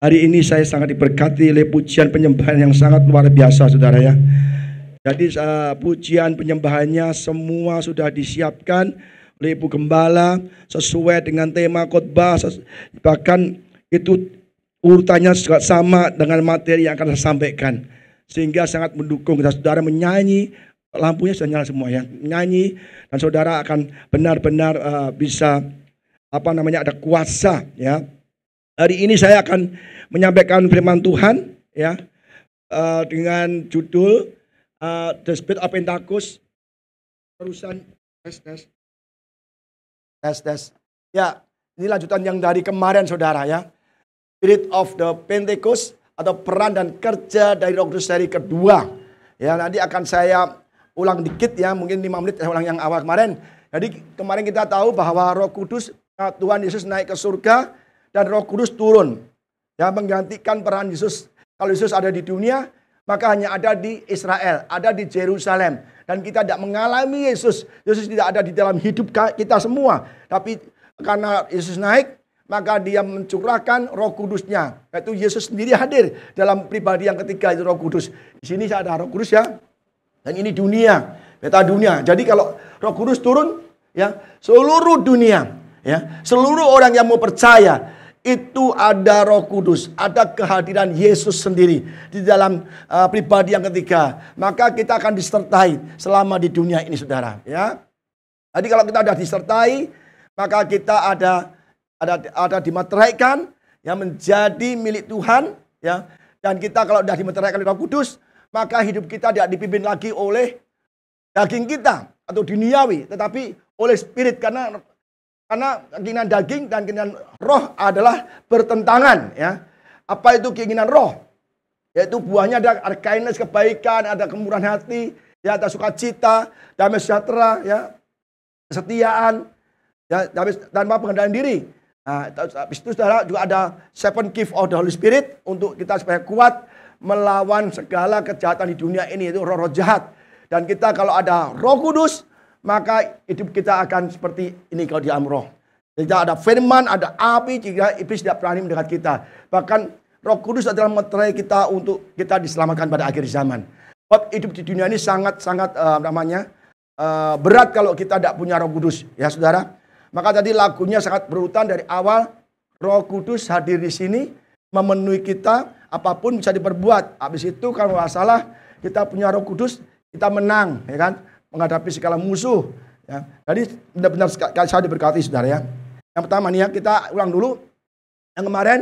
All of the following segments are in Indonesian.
Hari ini saya sangat diberkati oleh pujian penyembahan yang sangat luar biasa, saudara ya. Jadi pujian penyembahannya semua sudah disiapkan oleh Ibu Gembala sesuai dengan tema khotbah, bahkan itu urutannya juga sama dengan materi yang akan saya sampaikan, sehingga sangat mendukung kita. Saudara menyanyi, lampunya sudah nyala semua ya, menyanyi, dan saudara akan benar-benar bisa ada kuasa ya. Hari ini saya akan menyampaikan firman Tuhan ya, dengan judul The Spirit of Pentecost. Terusan tes. Ya, ini lanjutan yang dari kemarin saudara ya. Spirit of the Pentecost atau peran dan kerja dari Roh Kudus seri kedua. Ya, nanti akan saya ulang dikit ya, mungkin 5 menit saya ulang yang awal kemarin. Jadi kemarin kita tahu bahwa Roh Kudus, Tuhan Yesus naik ke surga dan Roh Kudus turun. Ya, menggantikan peran Yesus. Kalau Yesus ada di dunia, maka hanya ada di Israel, ada di Yerusalem. Dan kita tidak mengalami Yesus. Yesus tidak ada di dalam hidup kita semua. Tapi karena Yesus naik, maka dia mencurahkan Roh Kudusnya. Yaitu Yesus sendiri hadir dalam pribadi yang ketiga, itu Roh Kudus. Di sini ada Roh Kudus ya. Dan ini dunia, peta dunia. Jadi kalau Roh Kudus turun, ya, seluruh dunia, ya, seluruh orang yang mau percaya, itu ada Roh Kudus, ada kehadiran Yesus sendiri di dalam pribadi yang ketiga. Maka kita akan disertai selama di dunia ini, saudara. Ya, jadi kalau kita ada disertai, maka kita ada dimeteraikan, yang menjadi milik Tuhan. Ya, dan kita kalau sudah dimeteraikan oleh Roh Kudus, maka hidup kita tidak dipimpin lagi oleh daging kita atau duniawi, tetapi oleh Spirit, karena keinginan daging dan keinginan roh adalah bertentangan ya. Apa itu keinginan roh? Yaitu buahnya ada kindness, kebaikan, ada kemurahan hati, ya, ada sukacita, damai sejahtera, ya, kesetiaan, ya, tanpa pengendalian diri. Nah, habis itu saudara juga ada 7 gift of the Holy Spirit untuk kita supaya kuat melawan segala kejahatan di dunia ini, itu roh-roh jahat. Dan kita kalau ada Roh Kudus, maka hidup kita akan seperti ini kalau di dalam roh. Kita ada firman, ada api, jika iblis tidak berani mendekat kita. Bahkan Roh Kudus adalah meterai kita untuk kita diselamatkan pada akhir zaman. Sebab hidup di dunia ini sangat-sangat berat kalau kita tidak punya Roh Kudus, ya saudara. Maka tadi lagunya sangat berurutan dari awal. Roh Kudus hadir di sini, memenuhi kita, apapun bisa diperbuat. Habis itu kalau nggak salah kita punya Roh Kudus, kita menang, ya kan? Menghadapi segala musuh. Ya. Jadi benar-benar saya diberkati, saudara ya. Yang pertama nih ya, kita ulang dulu. Yang kemarin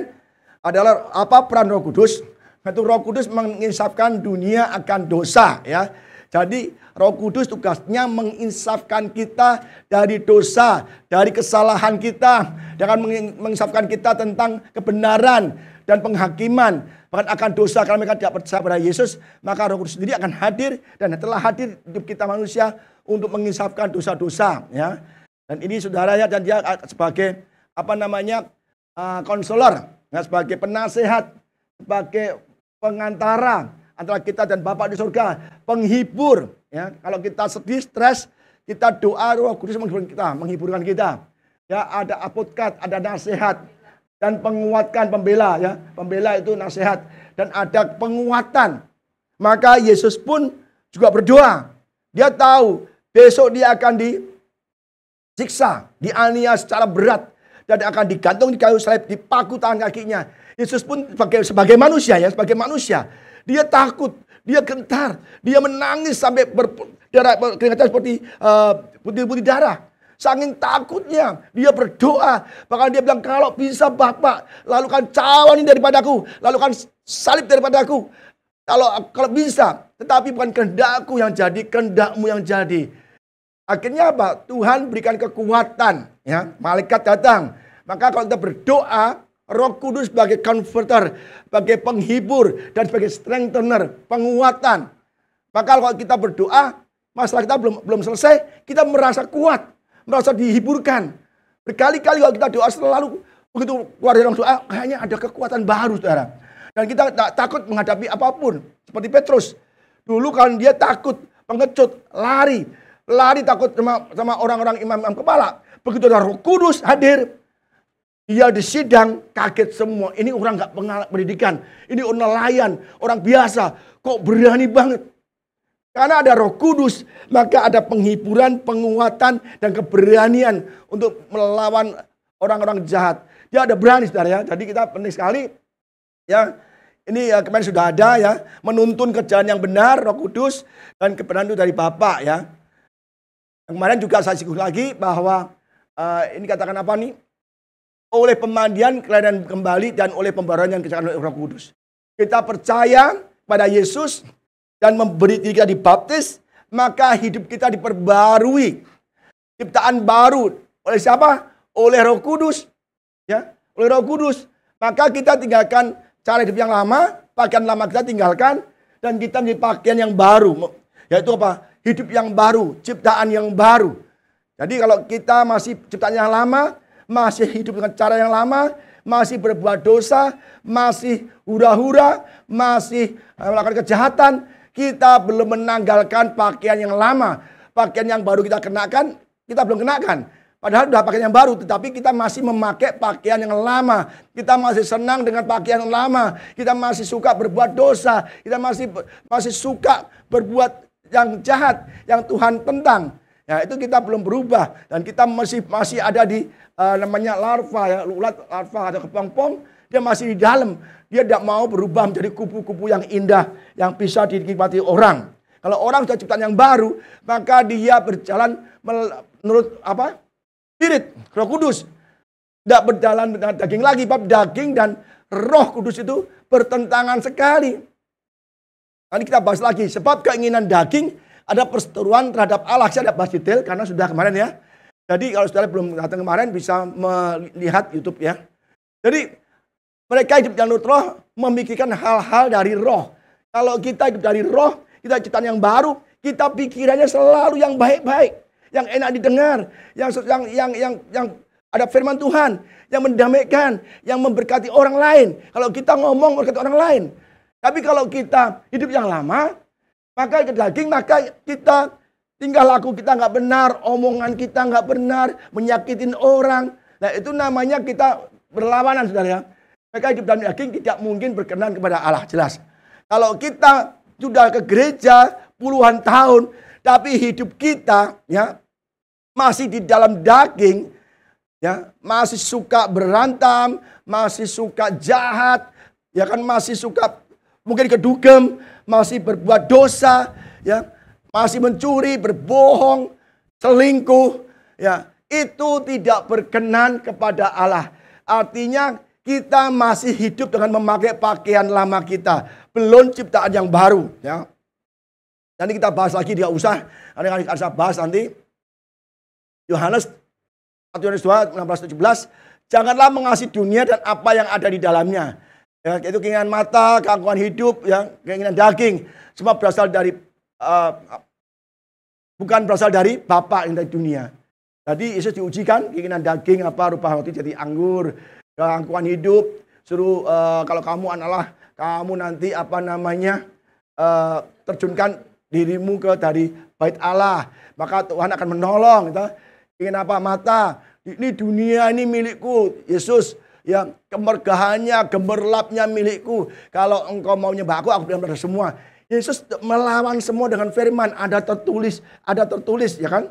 adalah apa peran Roh Kudus? Itu Roh Kudus menginsafkan dunia akan dosa ya. Jadi Roh Kudus tugasnya menginsafkan kita dari dosa, dari kesalahan kita, dengan menginsafkan kita tentang kebenaran dan penghakiman, bahkan akan dosa. Kalau mereka tidak percaya pada Yesus, maka Roh Kudus sendiri akan hadir dan telah hadir hidup kita manusia untuk menginsafkan dosa-dosa ya. Dan ini saudara ya, dan dia sebagai konselor, ya, sebagai penasehat, sebagai pengantara antara kita dan Bapa di surga, penghibur ya. Kalau kita sedih, stres, kita doa, Roh Kudus menghiburkan kita. Ya, ada advokat, ada nasihat, dan penguatkan, pembela ya. Pembela itu nasihat, dan ada penguatan. Maka Yesus pun juga berdoa. Dia tahu besok dia akan disiksa, dianiaya secara berat, dan akan digantung di kayu salib, dipaku tangan kakinya. Yesus pun sebagai manusia ya, sebagai manusia, dia takut, dia gentar, dia menangis sampai berdarah keringatnya seperti putih-putih darah. Saking takutnya, dia berdoa. Bahkan dia bilang, kalau bisa Bapak, lalukan cawan ini daripadaku, lalukan salib daripadaku. Kalau bisa, tetapi bukan kehendakku yang jadi, kehendakmu yang jadi. Akhirnya apa? Tuhan berikan kekuatan, ya. Malaikat datang. Maka kalau kita berdoa, Roh Kudus sebagai comforter, sebagai penghibur, dan sebagai strengthener, penguatan. Maka kalau kita berdoa, masalah kita belum selesai, kita merasa kuat, merasa dihiburkan. Berkali-kali kalau kita doa selalu begitu keluar dari doa, kayaknya ada kekuatan baru, saudara. Dan kita tak takut menghadapi apapun. Seperti Petrus. Dulu kan dia takut, pengecut, lari takut sama orang-orang imam kepala. Begitu ada Roh Kudus hadir, Dia di sidang kaget semua. Ini orang nggak pendidikan. Ini nelayan, orang biasa. Kok berani banget? Karena ada Roh Kudus, maka ada penghiburan, penguatan, dan keberanian untuk melawan orang-orang jahat. Dia ada berani, saudara ya. Jadi kita penting sekali, ya. Ini ya kemarin sudah ada ya, menuntun kerjaan yang benar, Roh Kudus, dan kebenaran itu dari Bapa ya. Kemarin juga saya singgung lagi bahwa ini katakan apa nih? Oleh pemandian kelahiran kembali dan oleh pembaruan yang dikerjakan oleh Roh Kudus. Kita percaya pada Yesus dan memberi diri kita dibaptis, maka hidup kita diperbarui. Ciptaan baru. Oleh siapa? Oleh Roh Kudus. Ya, oleh Roh Kudus. Maka kita tinggalkan cara hidup yang lama, pakaian lama kita tinggalkan, dan kita menjadi pakaian yang baru. Yaitu apa? Hidup yang baru, ciptaan yang baru. Jadi kalau kita masih ciptaan yang lama, masih hidup dengan cara yang lama, masih berbuat dosa, masih hura-hura, masih melakukan kejahatan, kita belum menanggalkan pakaian yang lama. Pakaian yang baru kita kenakan, kita belum kenakan. Padahal sudah pakaian yang baru, tetapi kita masih memakai pakaian yang lama. Kita masih senang dengan pakaian yang lama. Kita masih suka berbuat dosa. Kita masih suka berbuat yang jahat, yang Tuhan tentang. Ya, itu kita belum berubah. Dan kita masih ada di namanya larva, ya, ulat larva atau kepompong. Dia masih di dalam. Dia tidak mau berubah menjadi kupu-kupu yang indah, yang bisa dinikmati orang. Kalau orang sudah ciptaan yang baru, maka dia berjalan menurut apa? Spirit, Roh Kudus. Tidak berjalan dengan daging lagi, sebab daging dan Roh Kudus itu bertentangan sekali. Nanti kita bahas lagi, sebab keinginan daging ada perseteruan terhadap Allah. Saya tidak bahas detail karena sudah kemarin ya. Jadi kalau saudara belum datang kemarin bisa melihat YouTube ya. Jadi mereka hidup menurut roh, memikirkan hal-hal dari roh. Kalau kita hidup dari roh, kita ciptaan yang baru, kita pikirannya selalu yang baik-baik, yang enak didengar, yang ada firman Tuhan, yang mendamaikan, yang memberkati orang lain. Kalau kita ngomong memberkati orang lain. Tapi kalau kita hidup yang lama, maka ke daging, maka kita tingkah laku kita nggak benar, omongan kita nggak benar, menyakitin orang. Nah itu namanya kita berlawanan, saudara ya. Mereka hidup dalam daging tidak mungkin berkenan kepada Allah, jelas. Kalau kita sudah ke gereja puluhan tahun, tapi hidup kita ya masih di dalam daging, ya masih suka berantam, masih suka jahat, ya kan masih suka mungkin kedugem, masih berbuat dosa, ya masih mencuri, berbohong, selingkuh, ya itu tidak berkenan kepada Allah. Artinya kita masih hidup dengan memakai pakaian lama kita. Belum ciptaan yang baru. Ya. Nanti kita bahas lagi, tidak usah. Nanti akan saya bahas nanti. Yohanes 1 Yohanes 2, 16-17. Janganlah mengasihi dunia dan apa yang ada di dalamnya. Ya, itu keinginan mata, keangkuhan hidup, ya, keinginan daging. Semua berasal dari, bukan berasal dari Bapa yang dari dunia. Jadi Yesus diujikan, keinginan daging, apa rupa roti jadi anggur. Keangkuhan hidup, suruh kalau kamu adalah kamu nanti apa namanya terjunkan dirimu ke dari bait Allah, maka Tuhan akan menolong. Gitu. Ingin apa? Mata, ini dunia ini milikku, Yesus. Ya kemegahannya, gemerlapnya milikku. Kalau engkau mau nyembah aku bilang pada semua. Yesus melawan semua dengan firman, ada tertulis, ya kan?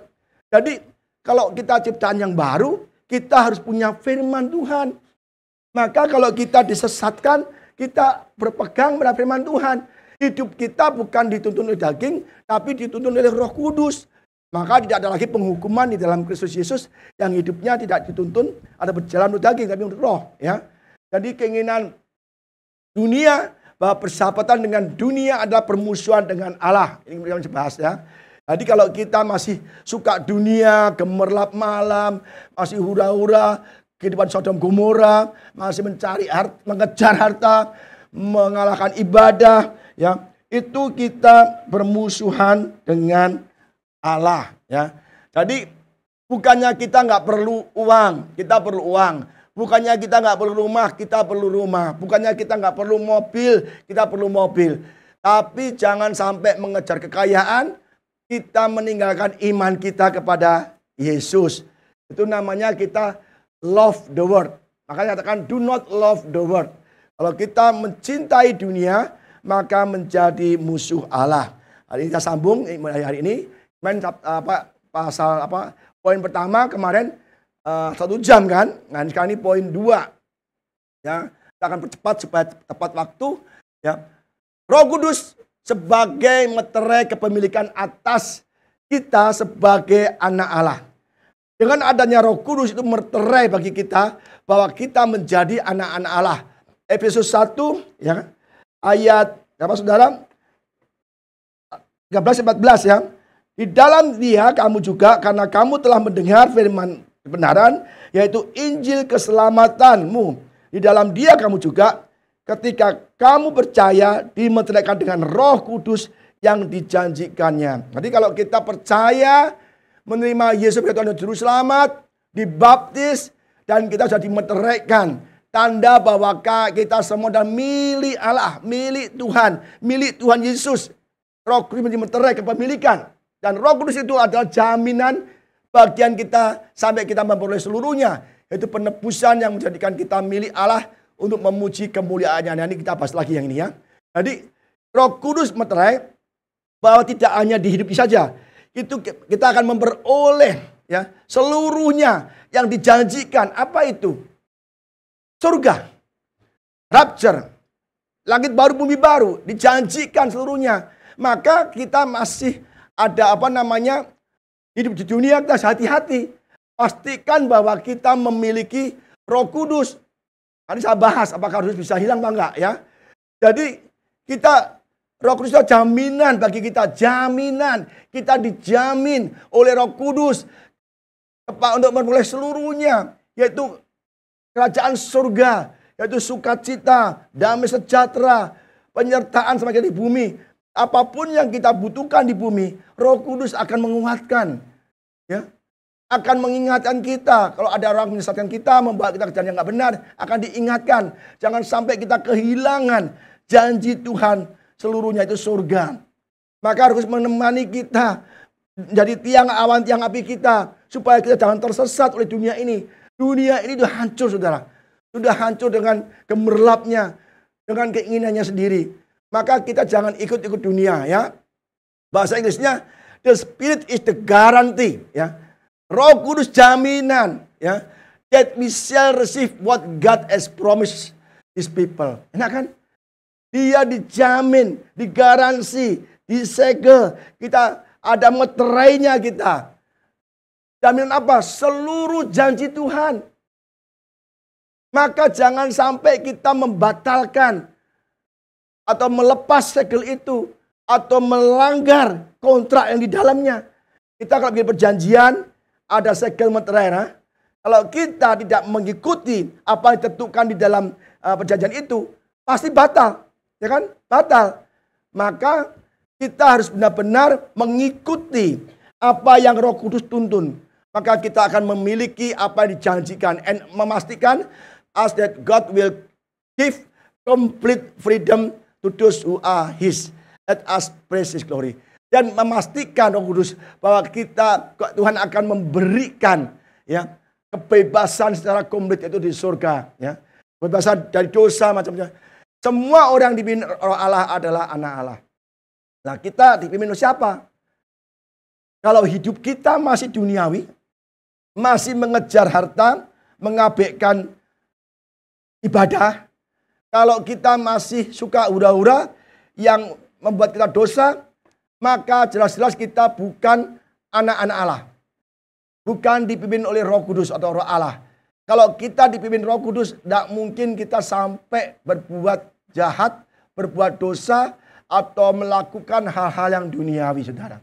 Jadi kalau kita ciptaan yang baru, kita harus punya firman Tuhan. Maka kalau kita disesatkan, kita berpegang pada firman Tuhan. Hidup kita bukan dituntun oleh daging, tapi dituntun oleh Roh Kudus. Maka tidak ada lagi penghukuman di dalam Kristus Yesus yang hidupnya tidak dituntun ada berjalan menurut daging, tapi menurut roh. Ya. Jadi keinginan dunia, bahwa persahabatan dengan dunia adalah permusuhan dengan Allah. Ini yang kita bahas ya. Jadi kalau kita masih suka dunia, gemerlap malam, masih hura-hura, kehidupan Sodom Gomora, masih mencari harta, mengejar harta, mengalahkan ibadah, ya itu kita bermusuhan dengan Allah, ya. Jadi bukannya kita nggak perlu uang, kita perlu uang. Bukannya kita nggak perlu rumah, kita perlu rumah. Bukannya kita nggak perlu mobil, kita perlu mobil. Tapi jangan sampai mengejar kekayaan, kita meninggalkan iman kita kepada Yesus. Itu namanya kita love the world. Makanya katakan do not love the world. Kalau kita mencintai dunia, maka menjadi musuh Allah. Hari ini kita sambung hari ini. Poin pertama kemarin 1 jam kan. Nah sekarang ini poin 2. Ya, kita akan percepat supaya tepat waktu. Ya. Roh Kudus sebagai meterai kepemilikan atas kita sebagai anak Allah. Dengan adanya Roh Kudus itu meterai bagi kita bahwa kita menjadi anak-anak Allah. Efesus 1 ya, ayat apa saudara? 13-14 ya. Di dalam Dia kamu juga karena kamu telah mendengar firman kebenaran yaitu Injil keselamatanmu. Di dalam Dia kamu juga ketika kamu percaya dimeteraikan dengan Roh Kudus yang dijanjikannya. Jadi kalau kita percaya menerima Yesus sebagai Tuhan dan Juru Selamat, dibaptis, dan kita sudah dimeteraikan. Tanda bahwa kita semua dan milik Allah, milik Tuhan Yesus. Roh Kudus menjadi meterai kepemilikan. Dan Roh Kudus itu adalah jaminan bagian kita sampai kita memperoleh seluruhnya. Yaitu penebusan yang menjadikan kita milik Allah untuk memuji kemuliaannya. Nah, ini kita bahas lagi yang ini ya. Jadi Roh Kudus meterai bahwa tidak hanya di hidup saja. Itu kita akan memperoleh ya seluruhnya yang dijanjikan. Apa itu? Surga, rapture, langit baru bumi baru dijanjikan seluruhnya. Maka kita masih ada hidup di dunia, kita hati-hati. Pastikan bahwa kita memiliki Roh Kudus. Nanti saya bahas apakah Roh Kudus bisa hilang apa enggak ya. Jadi Roh Kudus itu jaminan bagi kita, jaminan. Kita dijamin oleh Roh Kudus untuk memperoleh seluruhnya, yaitu kerajaan surga, yaitu sukacita, damai sejahtera, penyertaan sama kita di bumi. Apapun yang kita butuhkan di bumi, Roh Kudus akan menguatkan, ya, akan mengingatkan kita. Kalau ada orang menyesatkan kita, membawa kita ke jalan yang nggak benar, akan diingatkan. Jangan sampai kita kehilangan janji Tuhan. Seluruhnya itu surga. Maka harus menemani kita. Jadi tiang awan, tiang api kita. Supaya kita jangan tersesat oleh dunia ini. Dunia ini sudah hancur saudara. Sudah hancur dengan gemerlapnya. Dengan keinginannya sendiri. Maka kita jangan ikut-ikut dunia ya. Bahasa Inggrisnya, the Spirit is the guarantee. Ya. Roh Kudus jaminan. Ya. That we shall receive what God has promised His people. Enak kan? Dia dijamin, digaransi, disegel. Kita ada meterainya kita. Jaminan apa? Seluruh janji Tuhan. Maka jangan sampai kita membatalkan atau melepas segel itu. Atau melanggar kontrak yang di dalamnya. Kita kalau bikin perjanjian, ada segel meterai. Nah? Kalau kita tidak mengikuti apa yang ditentukan di dalam perjanjian itu, pasti batal. Ya kan? Batal. Maka kita harus benar-benar mengikuti apa yang Roh Kudus tuntun. Maka kita akan memiliki apa yang dijanjikan. Dan memastikan as that God will give complete freedom to those who are His. Let us praise His glory. Dan memastikan Roh Kudus bahwa Tuhan akan memberikan ya kebebasan secara komplit itu di surga. Ya. Kebebasan dari dosa macam-macam. Semua orang dipimpin oleh Allah adalah anak Allah. Nah kita dipimpin oleh siapa? Kalau hidup kita masih duniawi, masih mengejar harta, mengabaikan ibadah. Kalau kita masih suka hura-hura yang membuat kita dosa, maka jelas-jelas kita bukan anak-anak Allah. Bukan dipimpin oleh Roh Kudus atau Roh Allah. Kalau kita dipimpin Roh Kudus, tidak mungkin kita sampai berbuat jahat, berbuat dosa, atau melakukan hal-hal yang duniawi, saudara.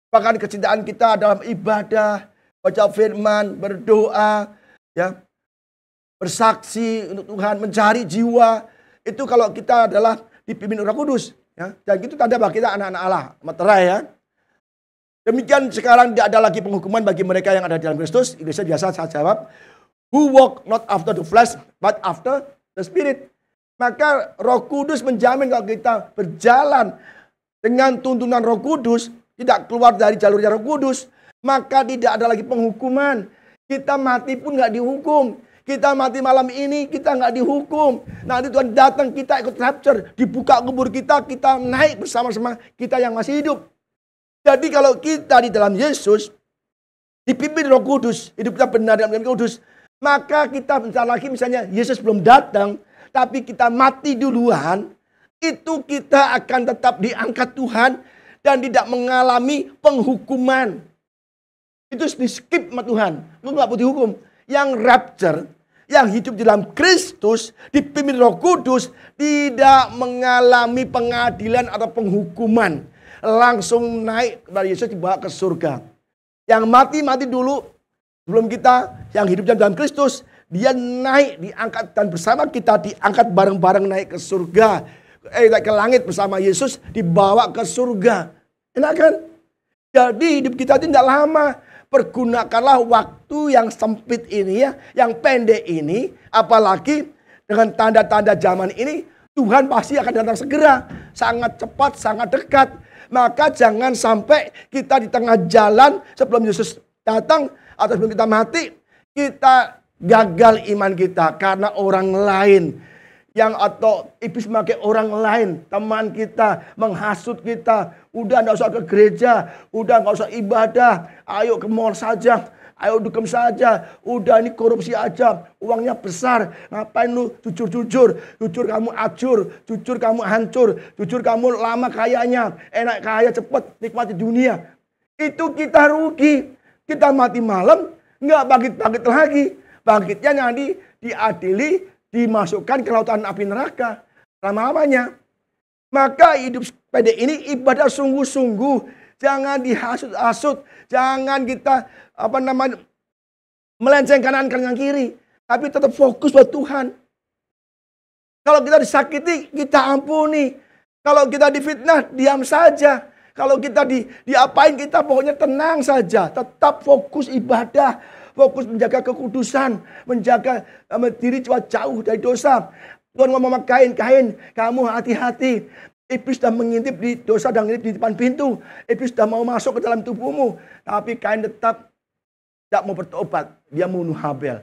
Bahkan kecintaan kita dalam ibadah, baca firman, berdoa, ya, bersaksi untuk Tuhan, mencari jiwa. Itu kalau kita adalah dipimpin Roh Kudus. Ya. Dan itu tanda bahwa kita anak-anak Allah, meterai ya. Demikian sekarang tidak ada lagi penghukuman bagi mereka yang ada di dalam Kristus. Indonesia biasa saya jawab. Who walk not after the flesh, but after the Spirit. Maka Roh Kudus menjamin kalau kita berjalan dengan tuntunan Roh Kudus, tidak keluar dari jalurnya Roh Kudus, maka tidak ada lagi penghukuman. Kita mati pun nggak dihukum. Kita mati malam ini, kita nggak dihukum. Nanti Tuhan datang, kita ikut rapture. Dibuka kubur kita, kita naik bersama-sama kita yang masih hidup. Jadi kalau kita di dalam Yesus, dipimpin Roh Kudus, hidup kita benar dalam Roh Kudus, maka kita bentar lagi misalnya Yesus belum datang, tapi kita mati duluan, itu kita akan tetap diangkat Tuhan dan tidak mengalami penghukuman. Itu di skip sama Tuhan. Lu nggak butuh hukum. Yang rapture, yang hidup di dalam Kristus, dipimpin Roh Kudus, tidak mengalami pengadilan atau penghukuman. Langsung naik dari Yesus dibawa ke surga. Yang mati dulu, sebelum kita, yang hidup dalam Kristus, dia naik, diangkat, dan bersama kita diangkat bareng-bareng naik ke surga. Naik ke langit bersama Yesus, dibawa ke surga. Enak kan? Jadi hidup kita itu tidak lama. Pergunakanlah waktu yang sempit ini ya, yang pendek ini, apalagi dengan tanda-tanda zaman ini, Tuhan pasti akan datang segera, sangat cepat, sangat dekat. Maka jangan sampai kita di tengah jalan sebelum Yesus datang atau sebelum kita mati, kita gagal iman kita karena orang lain. Atau iblis memakai orang lain, teman kita, menghasut kita. Udah nggak usah ke gereja, udah nggak usah ibadah, ayo ke mall saja, ayo dugem saja, udah ini korupsi aja, uangnya besar, ngapain lu jujur kamu acur, jujur kamu hancur, jujur kamu lama kayanya, enak kaya cepet, nikmati dunia. Itu kita rugi, kita mati malam, nggak bangkit-bangkit lagi, bangkitnya nanti diadili, dimasukkan ke lautan api neraka lama-lamanya. Maka hidup pendek ini ibadah sungguh-sungguh, jangan dihasut-hasut, jangan kita melenceng kanan kiri, tapi tetap fokus buat Tuhan. Kalau kita disakiti, kita ampuni. Kalau kita difitnah, diam saja. Kalau kita diapain, kita pokoknya tenang saja, tetap fokus ibadah. Fokus menjaga kekudusan, menjaga diri jauh dari dosa. Tuhan ngomong sama Kain, kamu hati-hati. Iblis sudah mengintip di dosa dan ngintip di depan pintu. Iblis sudah mau masuk ke dalam tubuhmu. Tapi Kain tetap tidak mau bertobat. Dia membunuh Habel.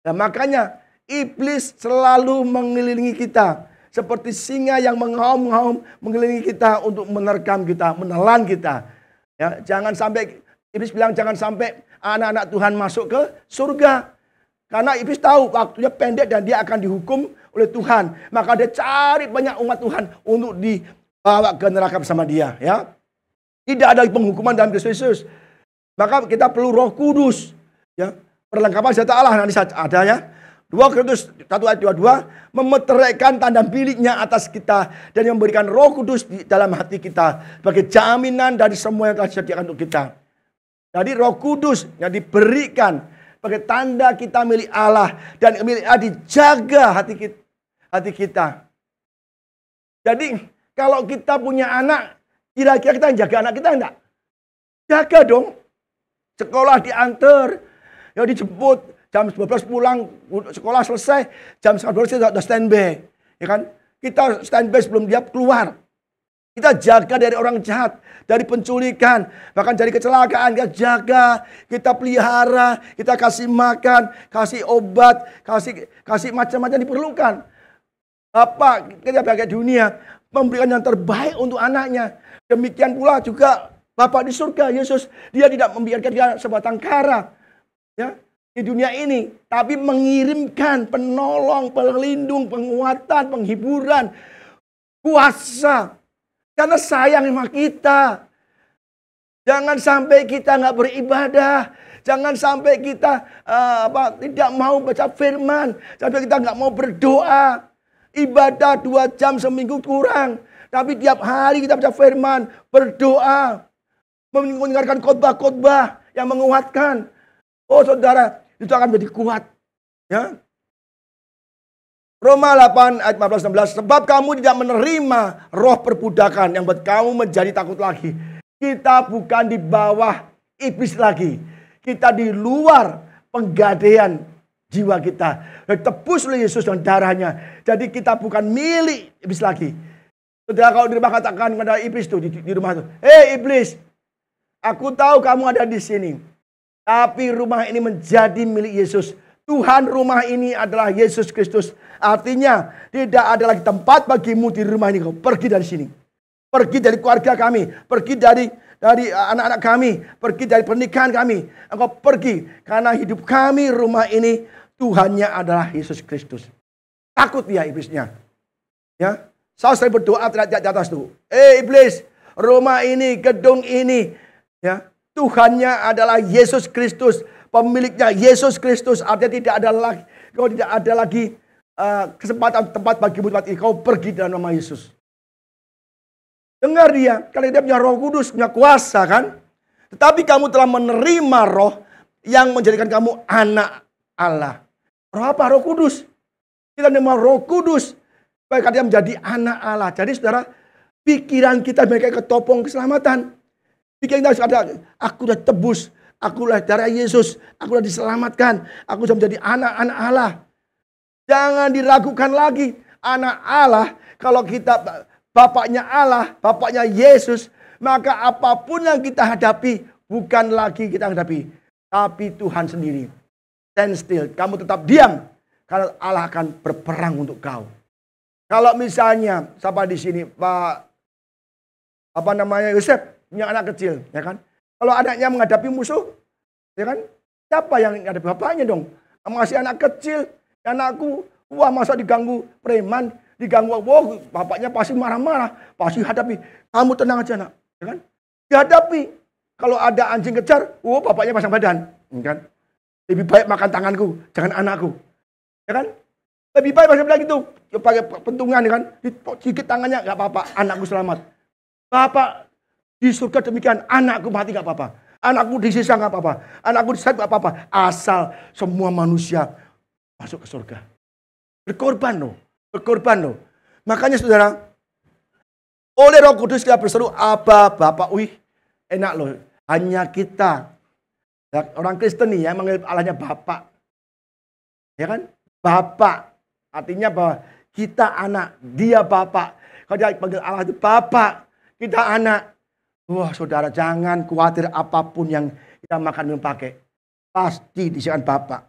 Nah, makanya iblis selalu mengelilingi kita. Seperti singa yang mengaum-ngaum mengelilingi kita untuk menerkam kita, menelan kita. Ya, jangan sampai, iblis bilang jangan sampai anak-anak Tuhan masuk ke surga. Karena iblis tahu waktunya pendek dan dia akan dihukum oleh Tuhan. Maka dia cari banyak umat Tuhan untuk dibawa ke neraka bersama dia. Ya, tidak ada penghukuman dalam Kristus Yesus. Maka kita perlu Roh Kudus. Ya, perlengkapan senjata Allah nanti ada ya. 2 Korintus 1 ayat 22, memeteraikan tanda miliknya atas kita dan memberikan Roh Kudus di dalam hati kita sebagai jaminan dari semua yang telah disediakan untuk kita. Jadi Roh Kudus yang diberikan sebagai tanda kita milik Allah dan milik Allah dijaga hati kita. Jadi kalau kita punya anak, kira-kira kita jaga anak kita enggak? Jaga dong. Sekolah diantar, ya dijemput. Jam 12 pulang, sekolah selesai, jam 12 kita sudah standby. Ya kan? Kita standby sebelum dia keluar. Kita jaga dari orang jahat, dari penculikan, bahkan dari kecelakaan. Kita jaga, kita pelihara, kita kasih makan, kasih obat, kasih macam-macam diperlukan. Bapak kita bagai dunia memberikan yang terbaik untuk anaknya. Demikian pula juga Bapak di surga, Yesus, dia tidak membiarkan dia sebatang kara. Ya. Di dunia ini, tapi mengirimkan penolong, pelindung, penguatan, penghiburan, kuasa, karena sayang sama kita. Jangan sampai kita nggak beribadah, jangan sampai kita tidak mau baca firman, sampai kita nggak mau berdoa. Ibadah 2 jam seminggu kurang, tapi tiap hari kita baca firman, berdoa, mendengarkan khotbah-khotbah yang menguatkan. Oh saudara, itu akan menjadi kuat. Ya. Roma 8 ayat 15-16. Sebab kamu tidak menerima roh perbudakan yang buat kamu menjadi takut lagi. Kita bukan di bawah iblis lagi. Kita di luar penggadaian jiwa kita. Ditebus oleh Yesus dan darahnya. Jadi kita bukan milik iblis lagi. Saudara, kalau di rumah katakan kepada iblis tuh di rumah tuh, "Hei iblis, aku tahu kamu ada di sini. Tapi rumah ini menjadi milik Yesus. Tuhan rumah ini adalah Yesus Kristus. Artinya tidak ada lagi tempat bagimu di rumah ini. Kau pergi dari sini. Pergi dari keluarga kami. Pergi dari anak-anak kami. Pergi dari pernikahan kami. Engkau pergi. Karena hidup kami rumah ini Tuhannya adalah Yesus Kristus. Takut dia iblisnya. Ya, saya sering berdoa di atas itu. Iblis, rumah ini, gedung ini, ya, Tuhannya adalah Yesus Kristus, pemiliknya Yesus Kristus. Artinya tidak ada lagi kesempatan tempat bagimu tempat ini. Kau pergi dalam nama Yesus. Dengar dia, karena dia punya Roh Kudus, punya kuasa kan. Tetapi kamu telah menerima Roh yang menjadikan kamu anak Allah. Roh apa? Roh Kudus. Kita menerima Roh Kudus supaya kita menjadi anak Allah. Jadi saudara, pikiran kita mereka ketopong keselamatan. Pikiran kita ada, aku sudah tebus, aku sudah darah Yesus, aku sudah diselamatkan, aku sudah menjadi anak-anak Allah. Jangan diragukan lagi, anak Allah. Kalau kita bapaknya Allah, bapaknya Yesus, maka apapun yang kita hadapi bukan lagi kita hadapi, tapi Tuhan sendiri. Stand still, kamu tetap diam. Karena Allah akan berperang untuk kau. Kalau misalnya, siapa di sini, Yosef, punya anak kecil, ya kan? Kalau anaknya menghadapi musuh, ya kan? Siapa yang menghadapi bapaknya dong? Masih anak kecil, anakku, wah masa diganggu preman, diganggu, wah bapaknya pasti marah-marah, pasti hadapi. Kamu tenang aja nak, ya kan? Dihadapi. Kalau ada anjing kejar, wah bapaknya pasang badan, ya kan? Lebih baik makan tanganku, jangan anakku. Ya kan? Lebih baik pasang bilang gitu. Pakai pentungan ya kan. Dikit tangannya nggak apa-apa, anakku selamat. Bapak di surga demikian, anakku mati nggak apa-apa. Anakku disisa nggak apa-apa. Anakku disayat nggak apa-apa. Asal semua manusia masuk ke surga. Berkorban loh. Berkorban loh. Makanya saudara, oleh Roh Kudus kita berseru, Aba, Bapak. Wih, enak loh. Hanya kita. Ya, orang Kristen nih ya manggil Allahnya Bapak. Ya kan? Bapak. Artinya bahwa kita anak, dia Bapak. Kalau dia panggil Allah itu Bapak, kita anak. Wah saudara, jangan khawatir apapun yang kita makan dan pakai. Pasti disediakan Bapak.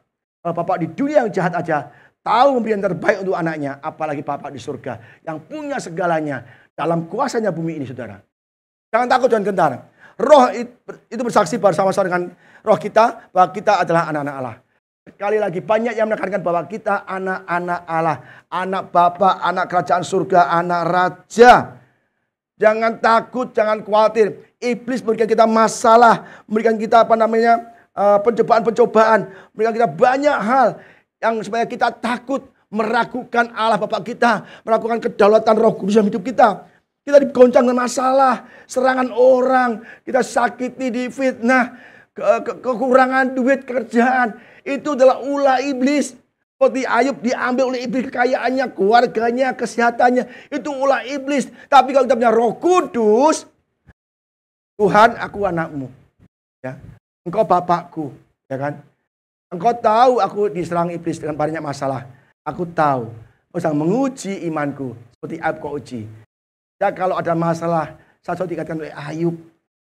Kalau Bapak di dunia yang jahat aja, tahu memberi yang terbaik untuk anaknya. Apalagi Bapak di surga yang punya segalanya dalam kuasanya bumi ini saudara. Jangan takut, jangan gentar. Roh itu bersaksi bersama-sama dengan roh kita bahwa kita adalah anak-anak Allah. Sekali lagi banyak yang menekankan bahwa kita anak-anak Allah. Anak Bapa, anak kerajaan surga, anak raja. Jangan takut, jangan khawatir. Iblis memberikan kita masalah, memberikan kita pencobaan-pencobaan, memberikan kita banyak hal yang supaya kita takut, meragukan Allah Bapa kita, meragukan kedaulatan Roh Kudus dalam hidup kita. Kita digoncang dengan masalah, serangan orang, kita sakiti, difitnah, kekurangan duit, kerjaan. Itu adalah ulah iblis. Seperti Ayub diambil oleh iblis kekayaannya, keluarganya, kesehatannya. Itu ulah iblis. Tapi kalau kita punya Roh Kudus, Tuhan, aku anakmu. Ya. Engkau Bapakku. Ya kan? Engkau tahu aku diserang iblis dengan banyak masalah. Aku tahu. Kau sedang menguji imanku. Seperti Ayub kau uji. Ya, kalau ada masalah, saya dikatakan oleh Ayub,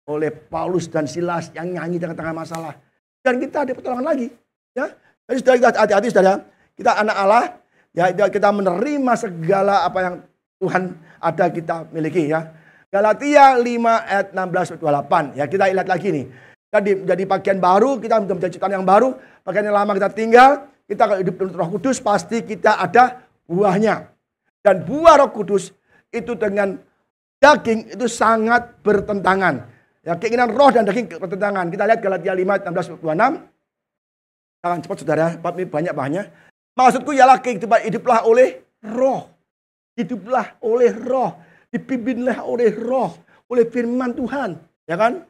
oleh Paulus dan Silas yang nyanyi tengah-tengah masalah. Dan kita ada pertolongan lagi. Ya, jadi saudara kita hati-hati saudara. Kita anak Allah, ya kita menerima segala apa yang Tuhan ada kita miliki ya. Galatia 5 ayat 16-28. Ya, kita lihat lagi nih. Jadi bagian baru, kita menjadi ciptaan yang baru. Bagian yang lama kita tinggal, kita kalau hidup dengan Roh Kudus pasti kita ada buahnya. Dan buah Roh Kudus itu dengan daging itu sangat bertentangan. Ya, keinginan roh dan daging bertentangan. Kita lihat Galatia 5 ayat 16-26. Jangan cepat saudara, ini banyak-banyak. Maksudku ialah hiduplah oleh roh. Hiduplah oleh roh. Dipimpinlah oleh roh. Oleh firman Tuhan. Ya kan?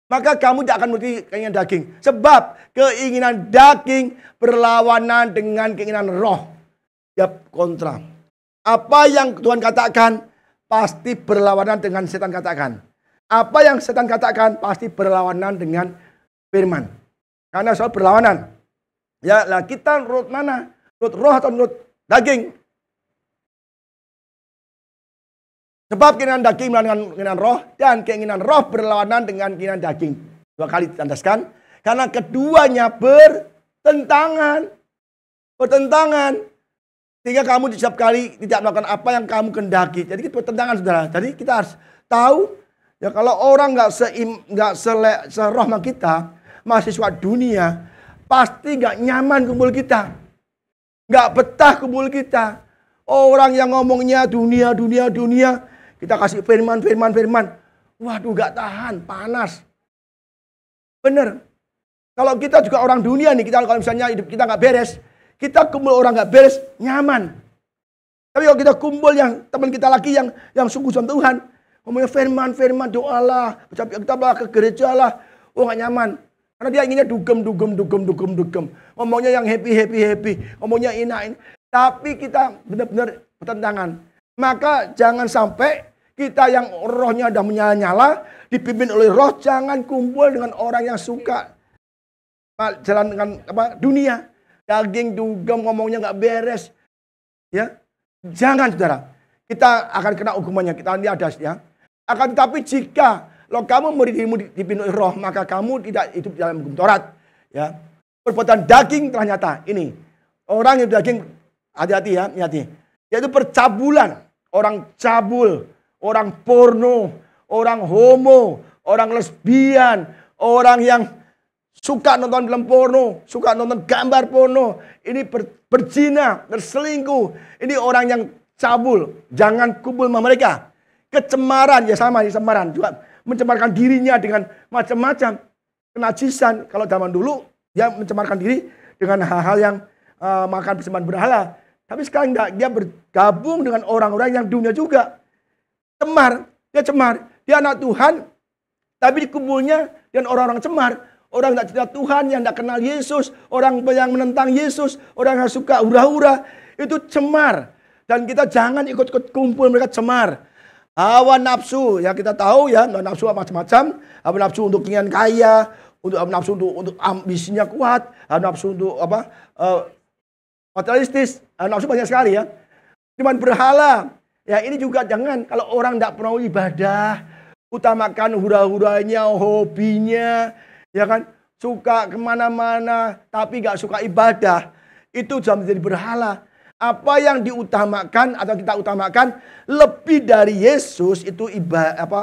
Maka kamu tidak akan memiliki keinginan daging. Sebab keinginan daging berlawanan dengan keinginan roh. Ya kontra. Apa yang Tuhan katakan pasti berlawanan dengan setan katakan. Apa yang setan katakan pasti berlawanan dengan firman. Karena soal berlawanan. Ya, lah kita menurut mana? Menurut roh atau menurut daging? Sebab keinginan daging melawan keinginan roh dan keinginan roh berlawanan dengan keinginan daging. Dua kali ditandaskan. Karena keduanya bertentangan. Bertentangan. Sehingga kamu setiap kali tidak melakukan apa yang kamu kendaki. Jadi kita bertentangan, saudara. Jadi kita harus tahu, ya kalau orang nggak seroh sama kita, mahasiswa dunia, pasti nggak nyaman kumpul kita. Nggak betah kumpul kita. Orang yang ngomongnya dunia, kita kasih firman. Waduh, nggak tahan, panas. Bener. Kalau kita juga orang dunia nih, kalau misalnya hidup kita nggak beres, kita kumpul orang nggak beres, nyaman. Tapi kalau kita kumpul yang teman kita lagi yang sungguh sama Tuhan, ngomongnya firman, doalah, kita bawa ke gereja lah, oh nggak nyaman. Karena dia inginnya dugem. Ngomongnya yang happy. Ngomongnya ini. Tapi kita benar-benar bertentangan. Maka jangan sampai kita yang rohnya udah menyala-nyala, dipimpin oleh roh, jangan kumpul dengan orang yang suka jalan dengan dunia. Daging dugem, ngomongnya nggak beres. Ya, jangan, saudara. Kita akan kena hukumannya. Kita lihat ya. Akan tetapi jika kamu dipimpin oleh roh, maka kamu tidak hidup dalam hukum Taurat. Ya, perbuatan daging telah nyata. Ini orang yang daging, hati-hati ya, hati. Yaitu percabulan, orang cabul, orang porno, orang homo, orang lesbian, orang yang suka nonton film porno, suka nonton gambar porno. Ini berzina, berselingkuh. Ini orang yang cabul. Jangan kumpul sama mereka. Kecemaran, ya sama, kecemaran juga. Mencemarkan dirinya dengan macam-macam. Kenajisan. Kalau zaman dulu, dia mencemarkan diri dengan hal-hal yang makan persembahan berhala. Tapi sekarang enggak, dia bergabung dengan orang-orang yang dunia juga. Cemar, dia anak Tuhan, tapi dikumpulnya dengan orang-orang cemar. Orang tidak cinta Tuhan, yang tidak kenal Yesus, orang yang menentang Yesus, orang yang suka hura-hura, itu cemar. Dan kita jangan ikut-ikut kumpul mereka cemar. Hawa nafsu, ya kita tahu ya, nafsu macam-macam. Hawa nafsu untuk ingin kaya, hawa nafsu untuk ambisinya kuat, hawa nafsu untuk materialistis, hawa nafsu banyak sekali ya. Cuman berhala, ya ini juga jangan. Kalau orang tidak pernah ibadah, utamakan hura-huranya, hobinya, ya kan, suka kemana-mana, tapi gak suka ibadah, itu sudah menjadi berhala. Apa yang diutamakan atau kita utamakan lebih dari Yesus itu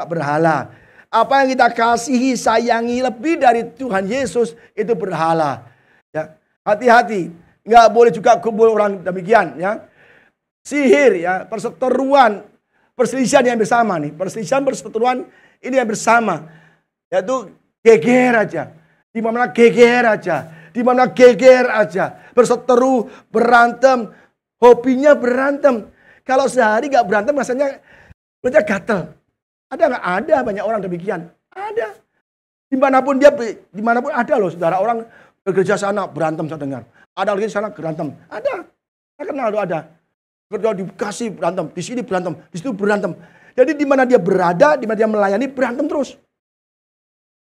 berhala. Apa yang kita kasihi, sayangi lebih dari Tuhan Yesus itu berhala. Ya, hati-hati, nggak boleh juga kumpul orang demikian. Ya, sihir, ya, perseteruan, perselisihan yang bersama nih, perseteruan ini yang bersama, yaitu geger aja. Di mana geger aja. Berseteru, berantem, hobinya berantem. Kalau sehari gak berantem rasanya gatel. Ada nggak? Ada, banyak orang demikian. Ada. Dimanapun ada loh, saudara. Orang ke gereja sana berantem, saya dengar. Ada lagi sana berantem. Ada. Saya kenal tuh ada. Kerja dikasih berantem, di sini berantem, di situ berantem. Jadi di mana dia berada, di mana dia melayani, berantem terus.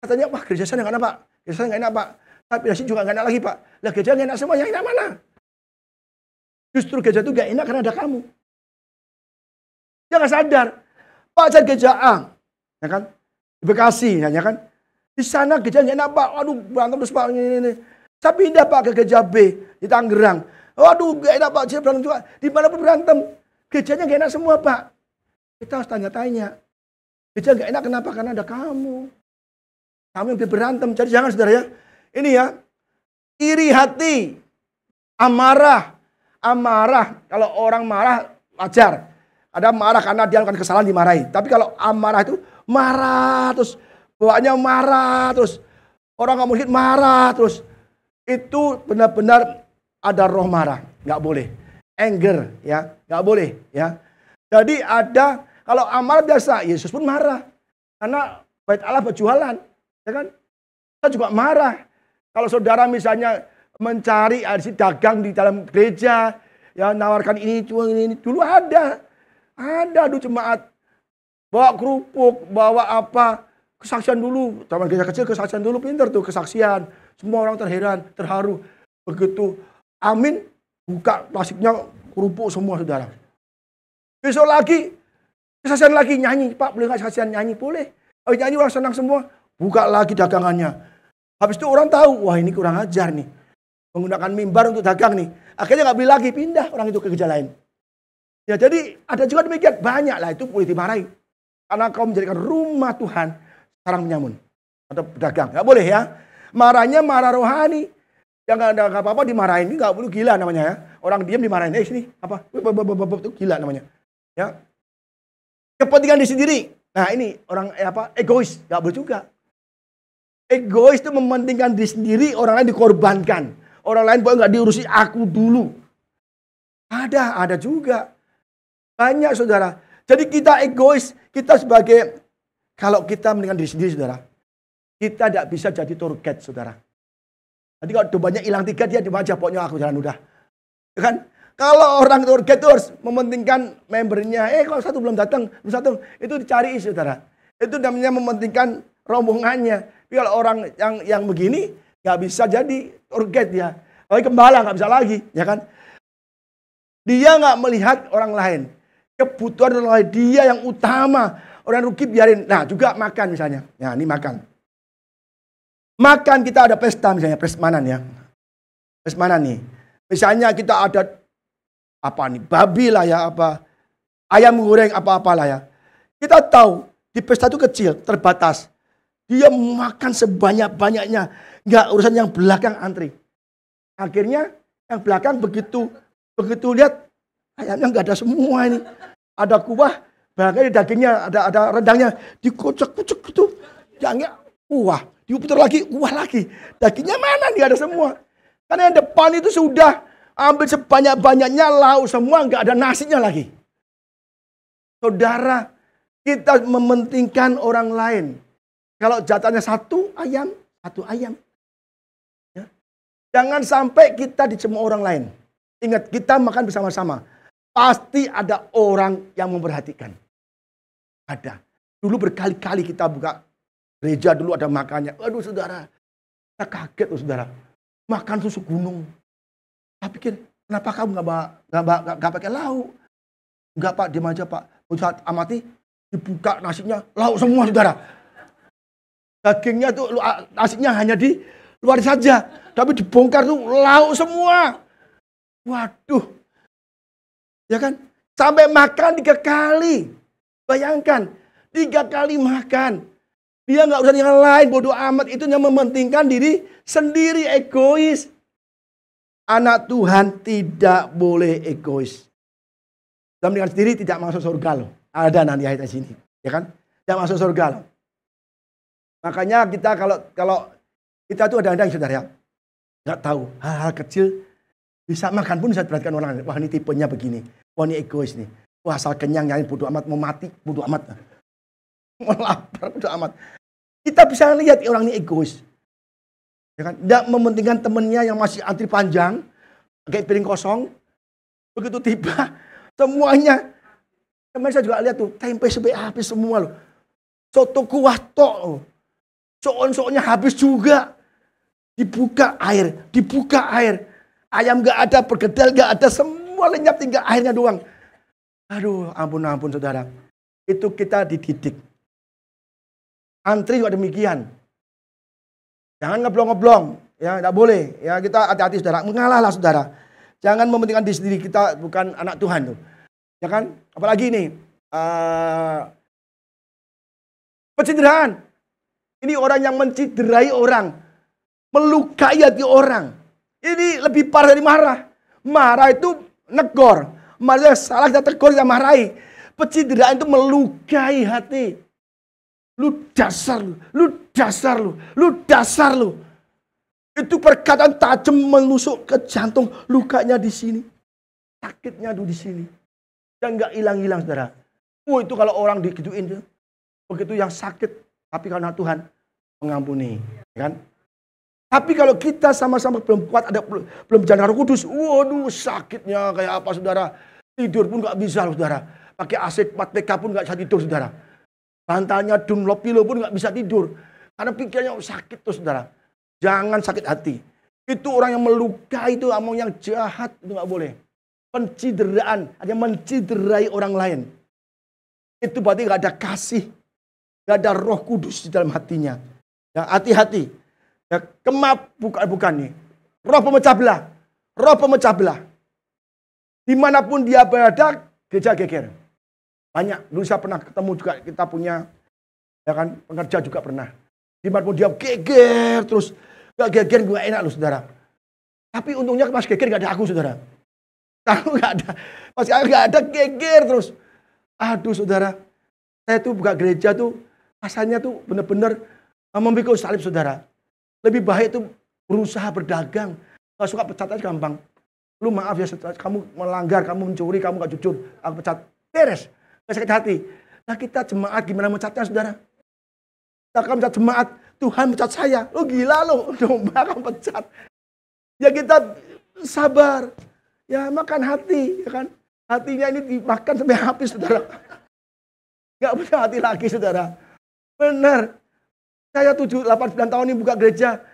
Katanya, wah gereja sana nggak enak Pak. Gereja sana nggak enak Pak. Tapi di sini juga nggak enak lagi Pak. Lah gereja nggak enak semua, yang enak mana? Justru gereja itu nggak enak karena ada kamu. Dia nggak sadar. Pak saya gereja A, ya kan? Di Bekasi, ya kan? Di sana gereja nggak enak Pak. Aduh berantem terus Pak. Ini. Saya pindah Pak ke gereja B di Tangerang. Waduh nggak enak Pak. Saya berantem juga. Di mana pun berantem. Gerejanya nggak enak semua Pak. Kita harus tanya-tanya. Gereja nggak enak kenapa? Karena ada kamu. Kamu yang berantem. Jadi jangan saudara ya. Ini ya. Iri hati. Amarah. Kalau orang marah wajar. Ada marah karena dia melakukan kesalahan dimarahi. Tapi kalau amarah itu marah terus. Bawaannya marah terus. Orang nggak mungkin marah terus. Itu benar-benar ada roh marah. Nggak boleh. Anger ya. Nggak boleh ya. Jadi ada. Kalau amarah biasa. Yesus pun marah. Karena bait Allah berjualan. Ya kan? Kita juga marah. Kalau saudara misalnya mencari dagang di dalam gereja, ya nawarkan ini, dulu ada aduh jemaat bawa kerupuk, bawa apa, kesaksian dulu, zaman gereja kecil kesaksian dulu, pinter tuh kesaksian, semua orang terharu, begitu, amin, buka plastiknya kerupuk semua saudara. Besok lagi, kesaksian lagi nyanyi, Pak boleh nggak kesaksian nyanyi? Boleh, nyanyi orang senang semua, buka lagi dagangannya. Habis itu orang tahu, wah ini kurang ajar nih. Menggunakan mimbar untuk dagang nih. Akhirnya nggak beli lagi, pindah orang itu ke gereja lain. Ya, jadi ada juga demikian. Banyak lah itu boleh dimarahi. Karena kau menjadikan rumah Tuhan sarang penyamun. Atau pedagang. Nggak boleh ya. Marahnya marah rohani. Yang nggak apa-apa dimarahin. Ini nggak perlu, gila namanya ya. Orang diam dimarahin. Sini apa? Itu gila namanya. Ya. Kepentingan diri sendiri. Nah ini orang egois. Nggak boleh juga. Egois itu mementingkan diri sendiri. Orang lain dikorbankan. Orang lain boleh nggak diurusi, aku dulu. Ada juga. Banyak saudara. Jadi kita egois. Kita sebagai, kalau kita mementingkan diri sendiri saudara. Kita tidak bisa jadi tour guide saudara. Nanti kalau dombanya hilang 3, dia cuma aja, pokoknya aku jalan udah. Ya kan? Kalau orang tour guide itu harus mementingkan membernya. Kalau satu belum datang, itu dicari saudara. Itu namanya mementingkan rombongannya. Tapi kalau orang yang begini, nggak bisa jadi tour guide ya. Kalau gembala nggak bisa lagi, ya kan? Dia nggak melihat orang lain. Kebutuhan orang lain, dia yang utama. Orang rugi biarin. Nah juga makan misalnya. Nah ini makan. Makan kita ada pesta misalnya, prasmanan ya. Prasmanan nih. Misalnya kita ada apa nih, babi lah ya, apa ayam goreng apa-apalah ya. Kita tahu di pesta itu kecil, terbatas. Dia makan sebanyak-banyaknya, nggak urusan yang belakang antri. Akhirnya yang belakang begitu lihat ayamnya nggak ada semua ini. Ada kuah, bahkan dagingnya ada rendangnya, dikocok-kocok gitu. Jangan kuah, diputar lagi, kuah lagi. Dagingnya mana? Nggak ada semua. Karena yang depan itu sudah ambil sebanyak-banyaknya, lauk semua, nggak ada nasinya lagi. Saudara, kita mementingkan orang lain. Kalau jatahnya satu ayam. Ya. Jangan sampai kita dicemooh orang lain. Ingat, kita makan bersama-sama. Pasti ada orang yang memperhatikan. Ada. Dulu berkali-kali kita buka gereja, dulu ada makannya. Aduh saudara, kita kaget loh saudara. Makan susu gunung. Saya pikir, kenapa kamu nggak pakai lauk? Enggak pak, diam aja pak. Saat amati, dibuka nasinya, lauk semua saudara. Dagingnya tuh, nasinya hanya di luar saja. Tapi dibongkar tuh, lauk semua. Waduh. Ya kan? Sampai makan 3 kali. Bayangkan, 3 kali makan. Dia nggak usah yang lain, bodoh amat. Itu yang mementingkan diri sendiri, egois. Anak Tuhan tidak boleh egois. Dalam dengan sendiri tidak masuk surga loh. Ada nanti ayat di sini, ya kan? Tidak masuk surga loh. Makanya kita kalau kita tuh ada saudara ya, nggak tahu hal-hal kecil bisa makan pun bisa diperhatikan orang lain. Wah ini tipenya begini. Wah ini egois nih. Wah asal kenyang nyanyi bodoh amat, mau mati bodoh amat. Mau lapar bodoh amat. Kita bisa lihat orang ini egois. Ya kan? Tidak mementingkan temennya yang masih antri panjang, kayak piring kosong. Begitu tiba, semuanya. Kemarin saya juga lihat tuh, tempe sampai habis semua loh. Soto kuah tok. Soon-soonnya habis juga. Dibuka air. Ayam gak ada, pergedel gak ada, semua lenyap, tinggal airnya doang. Aduh, ampun saudara. Itu kita dididik. Antri juga demikian. Jangan ngeblong-ngeblong. Ya, tidak boleh. Ya, kita hati-hati saudara. Mengalahlah saudara. Jangan mementingkan diri sendiri. Kita bukan anak Tuhan tuh. Ya kan? Apalagi ini. Pencitraan. Ini orang yang menciderai orang. Melukai hati orang. Ini lebih parah dari marah. Marah itu negor. Marah salah kita tegur, kita marahi. Pencitraan itu melukai hati. Lu dasar lu. Itu perkataan tajam menusuk ke jantung. Lukanya di sini. Sakitnya di sini. Dan nggak hilang-hilang saudara. Itu kalau orang digituin. Begitu yang sakit. Tapi karena Tuhan mengampuni. Kan? Tapi kalau kita sama-sama belum kuat, belum jalan Roh Kudus, waduh sakitnya kayak apa saudara. Tidur pun nggak bisa saudara. Pakai AC 4PK pun nggak bisa tidur saudara. Bantalnya Dunlop Pillow pun nggak bisa tidur. Karena pikirnya sakit tuh saudara. Jangan sakit hati. Itu orang yang melukai itu, omong yang jahat, itu nggak boleh. Pencideraan, hanya menciderai orang lain. Itu berarti nggak ada kasih. Nggak ada Roh Kudus di dalam hatinya. Ya, hati-hati. Ya, bukan nih. Roh pemecah belah. Dimanapun dia berada, gereja geger. Banyak. Dulu saya pernah ketemu juga, kita punya ya kan, pengerja juga pernah. Dimanapun dia geger terus. Gak geger gue enak loh saudara. Tapi untungnya pas geger gak ada aku saudara. Kalau gak ada, pas gak ada geger terus. Aduh saudara, saya tuh buka gereja tuh rasanya tuh bener-bener memikul salib saudara. Lebih baik tuh berusaha berdagang. Gak suka pecat aja gampang. Lu maaf ya, kamu melanggar, kamu mencuri, kamu gak jujur, aku pecat. Beres, gak sakit hati. Nah kita jemaat gimana mencatnya saudara? Kita akan mecat jemaat, Tuhan mecat saya. Lu gila lu, domba kamu pecat. Ya kita sabar, ya makan hati, ya kan? Hatinya ini dimakan sampai habis saudara. Gak punya hati lagi saudara. Benar, saya 7, 8, 9 tahun ini buka gereja.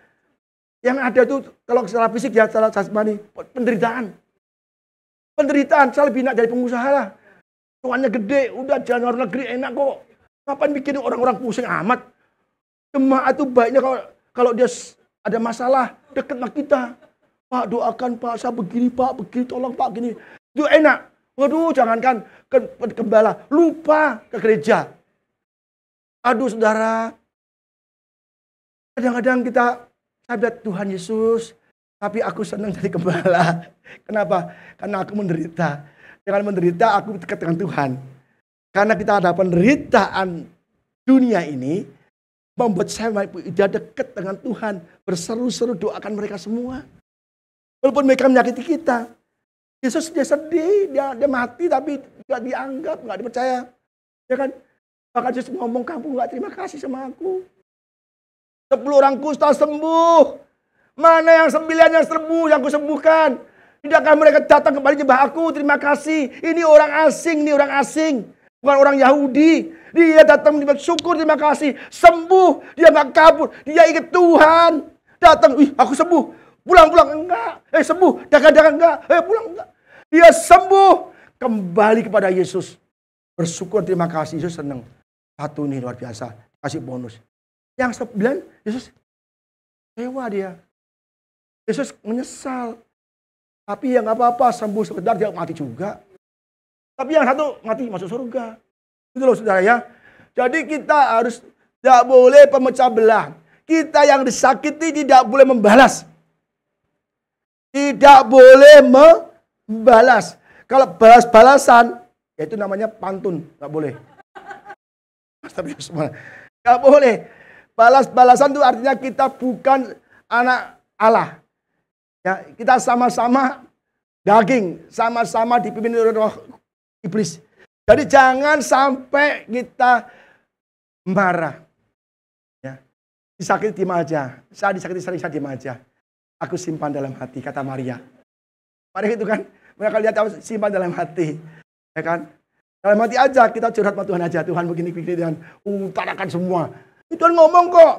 Yang ada itu kalau secara fisik ya secara jasmani penderitaan. Penderitaan, saya lebih enak dari pengusaha lah. Tuannya gede, udah jalan luar negeri enak kok. Ngapain bikin orang-orang pusing amat? Jemaat itu baiknya kalau dia ada masalah deket sama kita. Pak doakan Pak, saya begini Pak, begini tolong Pak gini. Itu enak. Waduh jangankan ke gembala, lupa ke gereja. Aduh saudara, kadang-kadang kita sahabat Tuhan Yesus, tapi aku senang jadi gembala. Kenapa? Karena aku menderita. Dengan menderita aku dekat dengan Tuhan. Karena kita ada penderitaan dunia ini, membuat saya tidak dekat dengan Tuhan. Berseru-seru doakan mereka semua. Walaupun mereka menyakiti kita. Yesus dia sedih, dia mati tapi tidak dianggap, nggak dipercaya. Ya kan? Bahkan Yesus ngomong, kamu nggak terima kasih sama aku. 10 orang kusta sembuh. Mana yang 9 yang sembuh, yang kusembuhkan? Tidakkah mereka datang kembali nyembah aku? Terima kasih. Ini orang asing, bukan orang Yahudi. Dia datang bersyukur, terima kasih. Sembuh, dia nggak kabur. Dia ingat Tuhan. Datang, aku sembuh. Pulang, enggak. Sembuh, dagang-dagang enggak. Pulang, enggak. Dia sembuh. Kembali kepada Yesus. Bersyukur, terima kasih. Yesus senang. Satu nih luar biasa. Kasih bonus. Yang 9, Yesus kecewa dia. Yesus menyesal. Tapi ya nggak apa-apa, sembuh sebentar dia mati juga. Tapi yang satu mati masuk surga. Itu loh saudara ya. Jadi kita harus tidak boleh pemecah belah. Kita yang disakiti tidak boleh membalas. Tidak boleh membalas. Kalau balas-balasan, ya itu namanya pantun. Nggak boleh. Nggak boleh. Balas-balasan itu artinya kita bukan anak Allah. Ya, kita sama-sama daging, sama-sama dipimpin oleh roh iblis. Jadi jangan sampai kita marah. Ya. Disakiti diem aja. Saya disakiti sering saya diem aja. Aku simpan dalam hati, kata Maria. Maria itu kan, mereka lihat simpan dalam hati. Ya kan? Dalam hati aja, kita curhat sama Tuhan aja. Tuhan begini-begini, Tuhan utarakan semua. Tuhan ngomong kok,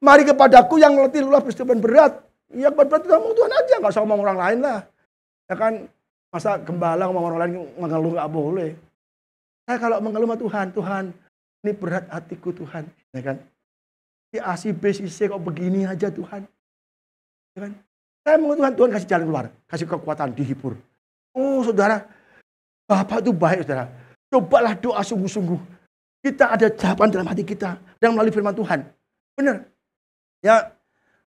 mari kepadaku yang letih lelah berbeban berat. Ya berat ngomong Tuhan aja, nggak usah ngomong orang lain lah. Ya kan, masa gembala ngomong orang lain mengeluh nggak boleh. Saya kalau mengeluh sama Tuhan, Tuhan ini berat hatiku Tuhan, ya kan? Si A, si B, si C kok begini aja Tuhan, ya kan? Saya mengeluh Tuhan, Tuhan kasih jalan keluar, kasih kekuatan, dihibur. Oh saudara, Bapak itu baik saudara. Cobalah doa sungguh-sungguh. Kita ada jawaban dalam hati kita dan melalui firman Tuhan. Benar. Ya,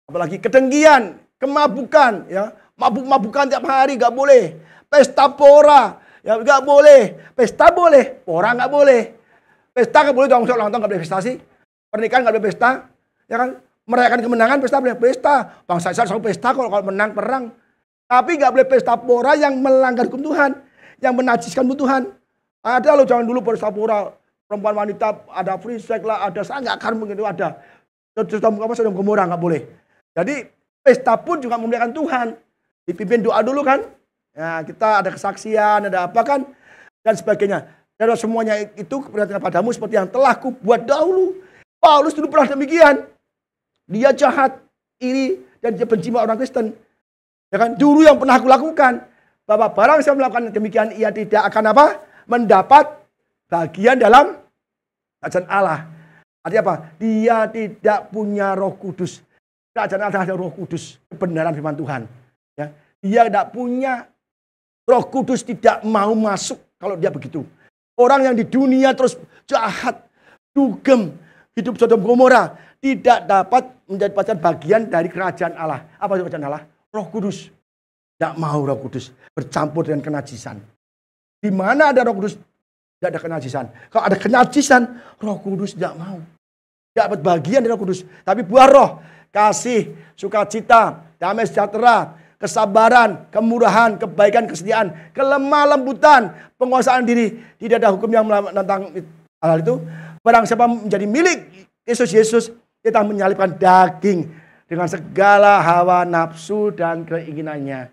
apalagi kedengkian, kemabukan, ya. Mabuk-mabukan tiap hari gak boleh. Pesta pora, ya gak boleh. Pesta boleh, pora gak boleh. Pesta gak boleh, dong ulang tahun gak boleh pesta sih. Pernikahan gak boleh pesta, ya kan? Merayakan kemenangan pesta boleh pesta. Bangsa Israel selalu pesta kalau menang perang. Tapi gak boleh pesta pora yang melanggar hukum Tuhan, yang menajiskan hukum Tuhan. Ada loh jangan dulu pesta pora. Perempuan wanita ada free sex lah, ada sangat akan begitu ada. Sodom Gomora nggak boleh. Jadi pesta pun juga memuliakan Tuhan. Dipimpin doa dulu kan. Ya, kita ada kesaksian, ada apa kan dan sebagainya. Dan semuanya itu keperhatian padamu seperti yang telah ku buat dahulu. Paulus dulu pernah demikian. Dia jahat, iri dan dia benci sama orang Kristen. Ya kan? Dulu yang pernah aku lakukan. Bahwa barang saya melakukan demikian ia tidak akan apa? Mendapat bagian dalam kerajaan Allah. Artinya apa? Dia tidak punya Roh Kudus. Kerajaan Allah ada Roh Kudus, kebenaran firman Tuhan. Ya. Dia tidak punya Roh Kudus tidak mau masuk kalau dia begitu. Orang yang di dunia terus jahat, dugem, hidup Sodom Gomora, tidak dapat menjadi bagian dari kerajaan Allah. Apa itu kerajaan Allah? Roh Kudus. Tidak mau Roh Kudus bercampur dengan kenajisan. Di mana ada Roh Kudus, tidak ada kenajisan. Kalau ada kenajisan, Roh Kudus tidak mau. Tidak dapat bagian dari Roh Kudus. Tapi buah roh, kasih, sukacita, damai sejahtera, kesabaran, kemurahan, kebaikan, kesetiaan, kelemah lembutan, penguasaan diri. Tidak ada hukum yang menentang hal itu. Barang siapa menjadi milik Yesus, kita menyalibkan daging dengan segala hawa nafsu dan keinginannya.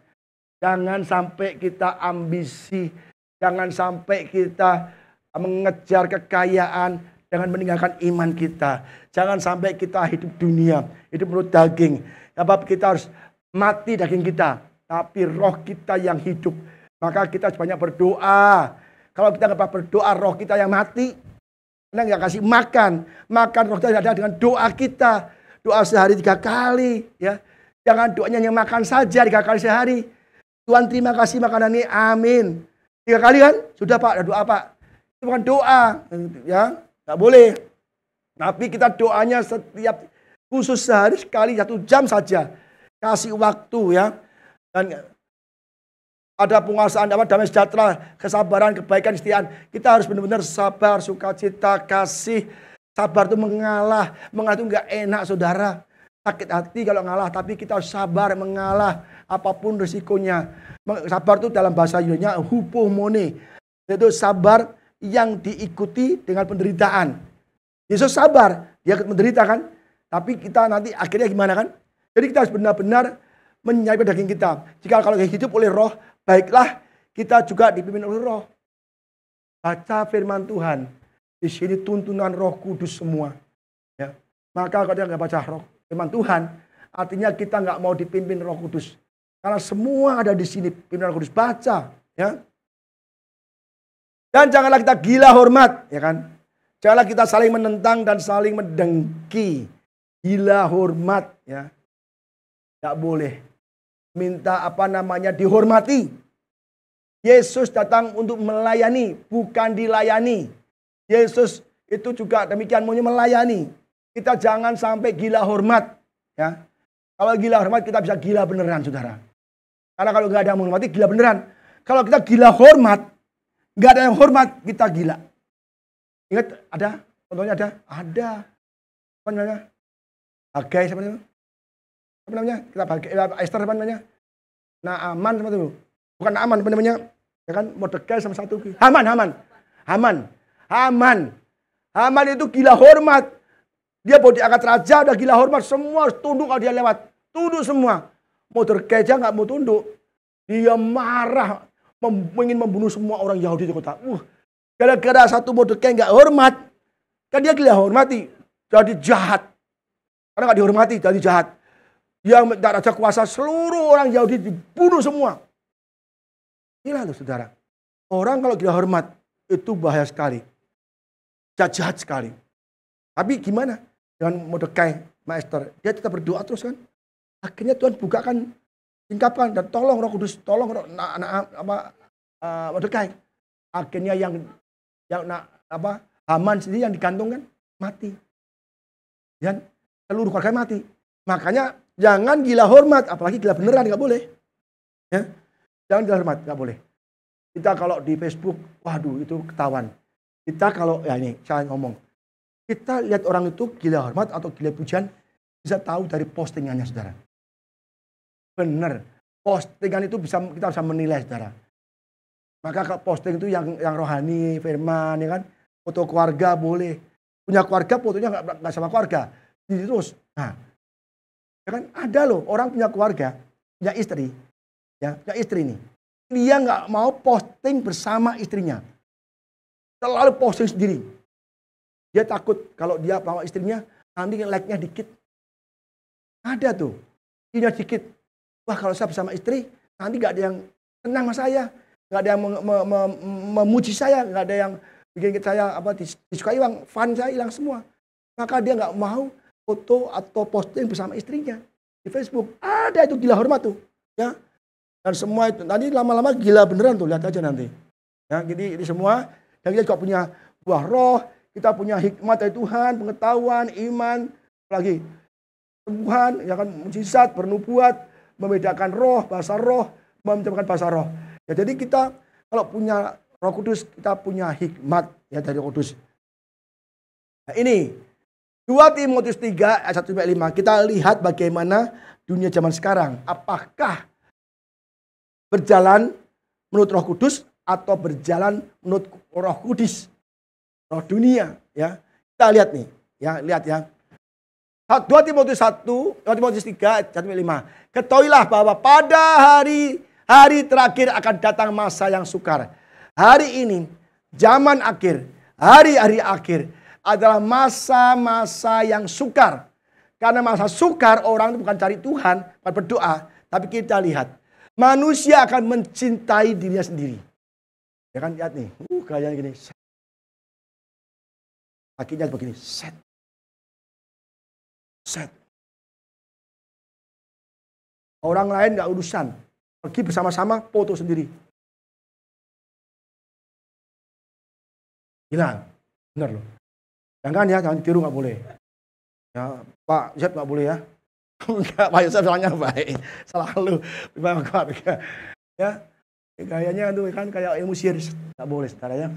Jangan sampai kita ambisi, jangan sampai kita mengejar kekayaan dengan meninggalkan iman kita. Jangan sampai kita hidup dunia, hidup menurut daging. Sebab kita harus mati daging kita, tapi roh kita yang hidup. Maka kita banyak berdoa. Kalau kita nggak berdoa, roh kita yang mati. Karena nggak kasih makan. Makan roh kita ada dengan doa kita. Doa sehari 3 kali. Ya. Jangan doanya yang makan saja 3 kali sehari. Tuhan terima kasih makanan ini, amin. 3 kali kan? Sudah Pak, ada doa Pak. Itu bukan doa. Ya, nggak boleh. Tapi kita doanya setiap khusus sehari sekali 1 jam saja. Kasih waktu ya. Dan ada penguasaan damai sejahtera, kesabaran, kebaikan, kesetiaan. Kita harus benar-benar sabar, sukacita, kasih. Sabar itu mengalah. Mengalah itu nggak enak saudara. Sakit hati kalau ngalah, tapi kita harus sabar mengalah apapun risikonya. Sabar itu dalam bahasa Yunani hupomone. Itu sabar yang diikuti dengan penderitaan. Yesus sabar, dia menderita kan? Tapi kita nanti akhirnya gimana kan? Jadi kita harus benar-benar menyalibkan daging kita. Jika kalau hidup oleh roh, baiklah kita juga dipimpin oleh roh. Baca firman Tuhan. Di sini tuntunan Roh Kudus semua. Ya. Maka kalau dia nggak baca roh firman Tuhan, artinya kita nggak mau dipimpin Roh Kudus. Karena semua ada di sini pimpinan Roh Kudus. Baca, ya. Dan janganlah kita gila hormat, ya kan? Janganlah kita saling menentang dan saling mendengki. Gila hormat, ya. Tidak boleh. Minta dihormati. Yesus datang untuk melayani, bukan dilayani. Yesus itu juga demikian maunya melayani. Kita jangan sampai gila hormat. Ya. Kalau gila hormat kita bisa gila beneran saudara. Karena kalau nggak ada yang menghormati gila beneran. Kalau kita gila hormat, nggak ada yang hormat, kita gila. Ingat ada? Contohnya ada? Ada. Apa namanya? Hagai siapa namanya? Apa namanya? Kita bagai Esther apa namanya? Naaman sama itu. Bukan Naaman apa namanya? Ya kan Mordekai sama satu. Haman itu gila hormat. Dia mau diangkat raja udah gila hormat. Semua harus tunduk kalau dia lewat. Tunduk semua. Mordekai aja nggak mau tunduk. Dia marah. Ingin membunuh semua orang Yahudi di kota. Gara-gara satu Mordekai nggak hormat. Kan dia gila hormati. Jadi jahat. Karena nggak dihormati jadi jahat. Dia minta raja kuasa seluruh orang Yahudi dibunuh semua. Gila tuh saudara. Orang kalau gila hormat itu bahaya sekali. Jahat sekali. Tapi gimana dengan Mordekai, Maester? Dia tetap berdoa terus kan. Akhirnya Tuhan bukakan, singkapkan dan tolong Roh Kudus, tolong Mordekai. Akhirnya Haman sendiri yang digantungkan mati. Dan seluruh keluarga mati. Makanya jangan gila hormat, apalagi gila beneran nggak boleh. Ya, jangan gila hormat nggak boleh. Kita kalau di Facebook, waduh itu ketahuan. Kita kalau, ya ini saya ngomong. Kita lihat orang itu gila hormat atau gila pujian, bisa tahu dari postingannya saudara. Benar. Postingan itu kita bisa menilai saudara. Maka kalau posting itu yang rohani, firman, ya kan. Foto keluarga boleh. Punya keluarga, fotonya nggak sama keluarga. Jadi terus. Nah, ya kan ada loh orang punya keluarga, punya istri. Ya, punya istri nih. Dia nggak mau posting bersama istrinya. Selalu posting sendiri. Dia takut kalau dia bawa istrinya, nanti like-nya dikit. Ada tuh. Istrinya dikit. Wah kalau saya bersama istri, nanti nggak ada yang senang sama saya. Nggak ada yang memuji saya. Nggak ada yang bikin saya disukai uang. Fun saya hilang semua. Maka dia nggak mau foto atau posting bersama istrinya. Di Facebook. Ada itu gila hormat tuh. Ya. Dan semua itu, nanti lama-lama gila beneran tuh, lihat aja nanti. Ya, jadi ini semua, dan kita juga punya buah roh, kita punya hikmat dari Tuhan, pengetahuan, iman, lagi Tuhan, ya kan, mujizat, bernubuat, membedakan roh, menciptakan bahasa roh. Ya, jadi kita kalau punya Roh Kudus, kita punya hikmat ya dari Roh Kudus. Nah, ini 2 Timotius 3 ayat 1-5. Kita lihat bagaimana dunia zaman sekarang. Apakah berjalan menurut Roh Kudus atau berjalan menurut Roh Kudus? Roh dunia, ya. Kita lihat nih, ya, lihat ya. 2 Timotius 3 ayat 1-5. Ketahuilah bahwa pada hari terakhir akan datang masa yang sukar. Hari ini, zaman akhir, hari-hari akhir adalah masa-masa yang sukar. Karena masa sukar orang itu bukan cari Tuhan, bukan berdoa. Tapi kita lihat, manusia akan mencintai dirinya sendiri. Ya kan, lihat nih, gayanya gini. Kakinya begini, set. Orang lain gak urusan. Pergi bersama-sama, foto sendiri. Gila, benar loh. Jangan ditiru, gak boleh. Ya, Pak Zat gak boleh ya. Enggak, Pak Yusuf soalnya baik. Selalu memang keluarga. Ya, gayanya tuh kan kayak ilmu sihir. Gak boleh, saudara ya.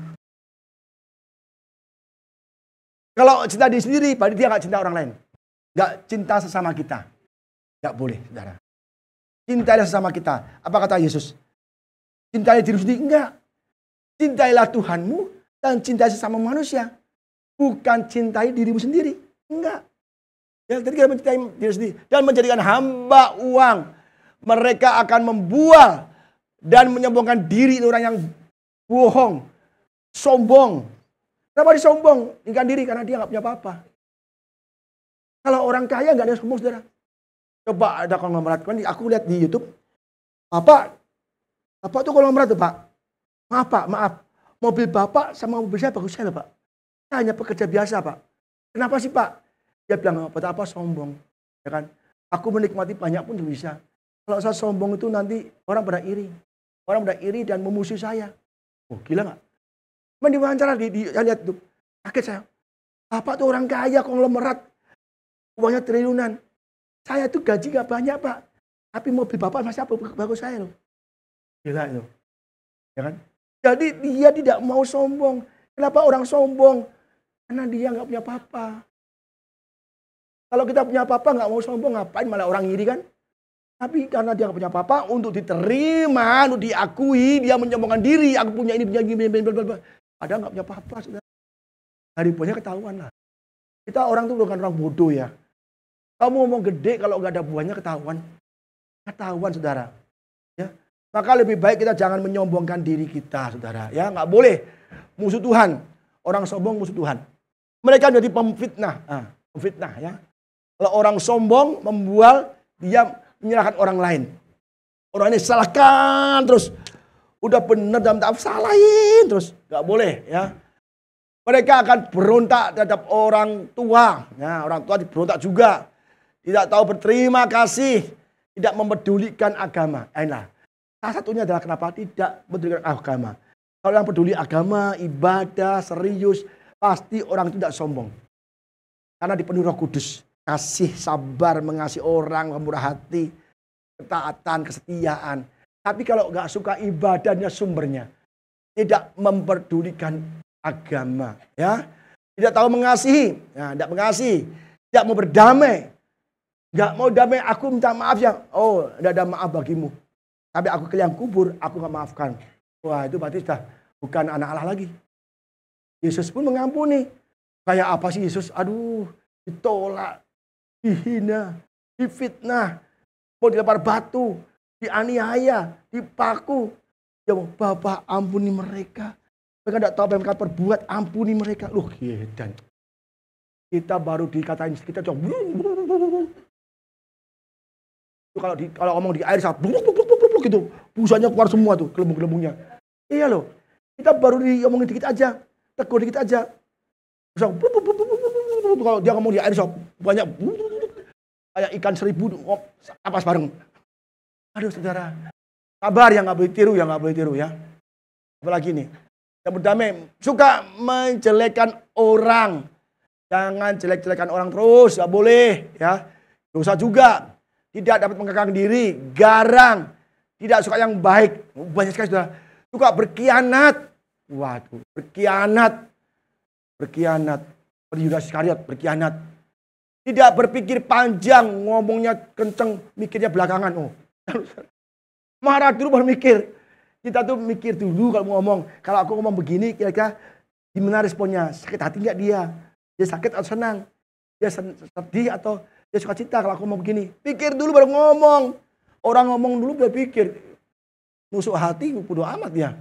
Kalau cinta diri sendiri, berarti dia gak cinta orang lain. Gak cinta sesama kita. Gak boleh, saudara. Cintailah sesama kita. Apa kata Yesus? Cintailah diri sendiri? Enggak. Cintailah Tuhanmu dan cintai sesama manusia. Bukan cintai dirimu sendiri. Enggak. Ya, jadi kita mencintai diri sendiri. Dan menjadikan hamba uang. Mereka akan membual dan menyombongkan diri orang yang bohong. Sombong. Kenapa disombong? Ingkar diri karena dia nggak punya apa-apa. Kalau orang kaya nggak ada yang sombong, saudara. Coba ada konglomerat. Aku lihat di YouTube. Bapak tuh konglomerat tuh, Pak. Maaf, Pak. Maaf. Mobil Bapak sama mobil saya bagus sekali, Pak. Saya hanya pekerja biasa, Pak. Kenapa sih, Pak? Dia bilang, apa sombong. Ya kan? Aku menikmati banyak pun bisa. Kalau saya sombong itu nanti orang pada iri. Orang pada iri dan memusuhi saya. Oh, gila nggak? Di wawancara saya lihat tuh. Kaget saya. Bapak tuh orang kaya, konglomerat. Uangnya triliunan. Saya tuh gaji nggak banyak, Pak. Tapi mobil Bapak masih bagus saya loh. Gila itu. Ya kan? Jadi dia tidak mau sombong. Kenapa orang sombong? Karena dia nggak punya apa-apa. Kalau kita punya apa-apa nggak mau sombong, ngapain malah orang iri kan? Tapi karena dia nggak punya apa-apa, untuk diterima, untuk diakui, dia menyombongkan diri. Aku punya ini, punya gini, padahal nggak punya apa-apa. Hari buahnya ketahuan lah. Kita orang tuh bukan orang bodoh ya. Kamu ngomong gede kalau nggak ada buahnya ketahuan. Ketahuan, saudara. Ya. Maka lebih baik kita jangan menyombongkan diri kita, saudara. Ya, nggak boleh. Musuh Tuhan. Orang sombong musuh Tuhan. Mereka jadi pemfitnah. Pemfitnah ya. Kalau orang sombong, membual, dia menyalahkan orang lain. Orang ini salahkan terus. Udah benar dalam tahap salahin terus. Nggak boleh ya. Mereka akan berontak terhadap orang tua. Ya, orang tua diberontak juga. Tidak tahu berterima kasih. Tidak mempedulikan agama. Nah, salah satunya adalah kenapa tidak mempedulikan agama. Kalau yang peduli agama, ibadah, serius, pasti orang itu tidak sombong. Karena dipenuhi Roh Kudus. Kasih, sabar, mengasihi orang, murah hati, ketaatan, kesetiaan. Tapi kalau nggak suka ibadahnya sumbernya. Tidak mempedulikan agama. Ya, tidak tahu mengasihi. Ya, tidak mengasihi. Tidak mau berdamai. Nggak mau damai, aku minta maaf ya. Oh, tidak ada maaf bagimu. Tapi aku ke liang kubur, aku nggak maafkan. Wah, itu berarti sudah bukan anak Allah lagi. Yesus pun mengampuni. Kayak apa sih Yesus? Aduh, ditolak, dihina, difitnah, mau dilempar batu, dianiaya, dipaku. Ya Bapak, ampuni mereka. Mereka tidak tahu apa yang mereka perbuat, ampuni mereka. Loh, dan kita baru dikatain, kita coba. Kalau ngomong di air, gitu, busanya keluar semua tuh, gelembung-gelembungnya. Iya loh, kita baru diomongin dikit aja, tegur dikit aja. Kalau dia ngomong di air, banyak, kayak ikan 1000, napas bareng. Aduh saudara, Sabar yang nggak boleh tiru, yang nggak boleh tiru ya. Apalagi nih, yang berdamai, suka menjelekkan orang. Jangan jelek-jelekan orang terus, nggak boleh ya. Dosa juga. Tidak dapat mengekang diri, garang, tidak suka yang baik. Banyak sekali sudah suka berkhianat. Waduh, berkhianat. Seperti Yudas Iskariot berkhianat. Tidak berpikir panjang, ngomongnya kenceng, mikirnya belakangan. Oh, marah dulu baru mikir. Kita tuh mikir dulu kalau mau ngomong. Kalau aku ngomong begini, kira-kira gimana responnya? Sakit hati nggak dia? Dia sakit atau senang? Dia sedih atau dia suka cita kalau aku ngomong begini? Pikir dulu baru ngomong. Orang ngomong dulu baru pikir. Nusuk hati, bodo amat ya.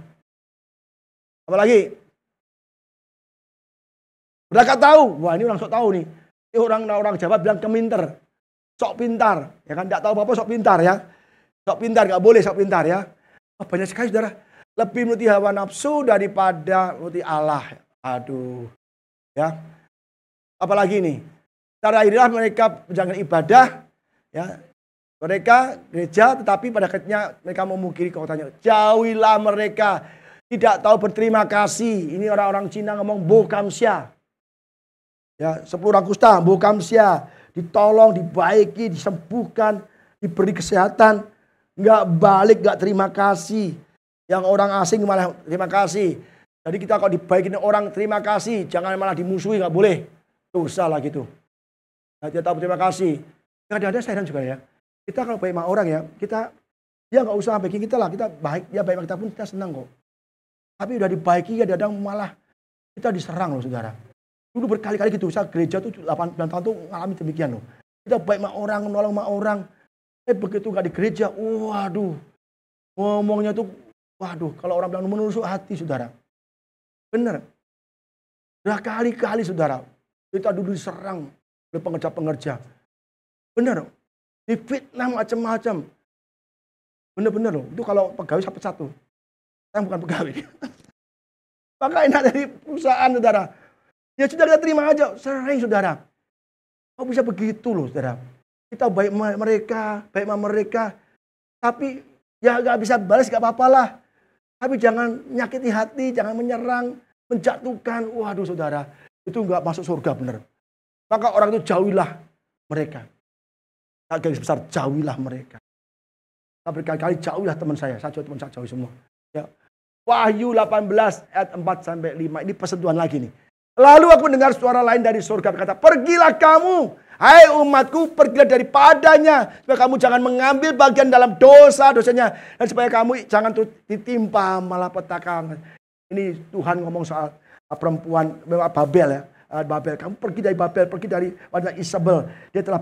Apalagi? Mereka tahu. Wah, ini orang sok tahu nih. Ini orang Jawa bilang keminter. Sok pintar. Ya kan? Tidak tahu apa-apa sok pintar ya. Sok pintar, nggak boleh sok pintar ya. Oh, banyak sekali saudara. Lebih menuruti hawa nafsu daripada menuruti Allah. Aduh. Ya. Apalagi nih. Cara inilah mereka menjalankan ibadah. Ya. Mereka gereja tetapi pada akhirnya mereka memungkiri kotanya. Jauhilah mereka. Tidak tahu berterima kasih. Ini orang-orang Cina ngomong bokamsia. Ya, 10 orang kusta, bokamsia. Ditolong, dibaiki, disembuhkan, diberi kesehatan. Nggak balik, nggak terima kasih. Yang orang asing malah terima kasih. Jadi kita kalau dibaikin orang terima kasih. Jangan malah dimusuhi, nggak boleh. Dosa lah gitu. Nah, dia tahu terima kasih. Kadang-kadang saya juga ya. Kita kalau baik sama orang ya, dia nggak usah baikin kita lah. Kita baik, dia baik sama kita pun kita senang kok. Tapi udah dibaiki ya kadang malah kita diserang loh saudara. Dulu berkali-kali gitu, saya gereja tuh 8 tahun tuh ngalami demikian loh. Kita baik sama orang, nolong sama orang. Begitu nggak di gereja, waduh. Ngomongnya tuh, waduh. Kalau orang bilang menusuk hati saudara. Bener. Berkali-kali saudara. Kita dulu diserang oleh pengerja-pengerja. Bener. Difitnah macam-macam. Bener-bener loh. Itu kalau pegawai sampai satu. Saya bukan pegawai. Maka enak dari perusahaan saudara. Ya sudah kita terima aja. Sering saudara. Kok bisa begitu loh saudara. Kita baik sama mereka. Tapi ya gak bisa balas gak apa-apalah. Tapi jangan nyakiti hati, jangan menyerang, menjatuhkan. Waduh saudara. Itu gak masuk surga bener. Maka orang itu jauhilah mereka. Garis besar jauhilah mereka. Saya berkali-kali jauhilah teman saya. Saya jauh teman saya jauhi semua. Ya. Wahyu 18 ayat 4-5. Ini persentuhan lagi nih. Lalu aku mendengar suara lain dari surga berkata, pergilah kamu, hai umatku, pergilah daripadanya. Supaya kamu jangan mengambil bagian dalam dosa-dosanya. Dan supaya kamu jangan ditimpa malapetaka. Ini Tuhan ngomong soal perempuan Babel ya. Babel, kamu pergi dari Babel, pergi dari wanita Isabel. Dia telah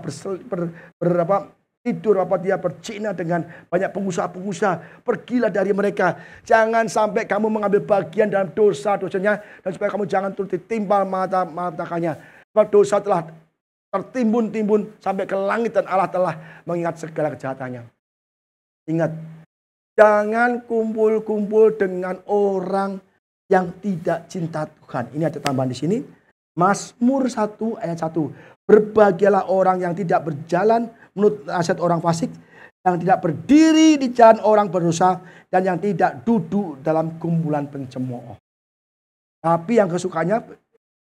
tidur dia bercina dengan banyak pengusaha-pengusaha. Pergilah dari mereka. Jangan sampai kamu mengambil bagian dalam dosa-dosanya. Dan supaya kamu jangan turut ditimpa mata-matakanya. Sebab dosa telah tertimbun-timbun sampai ke langit dan Allah telah mengingat segala kejahatannya. Ingat, jangan kumpul-kumpul dengan orang yang tidak cinta Tuhan. Ini ada tambahan di sini. Mazmur 1 ayat 1. Berbahagialah orang yang tidak berjalan menurut nasihat orang fasik, yang tidak berdiri di jalan orang berdosa, dan yang tidak duduk dalam kumpulan pencemooh. Tapi yang kesukaannya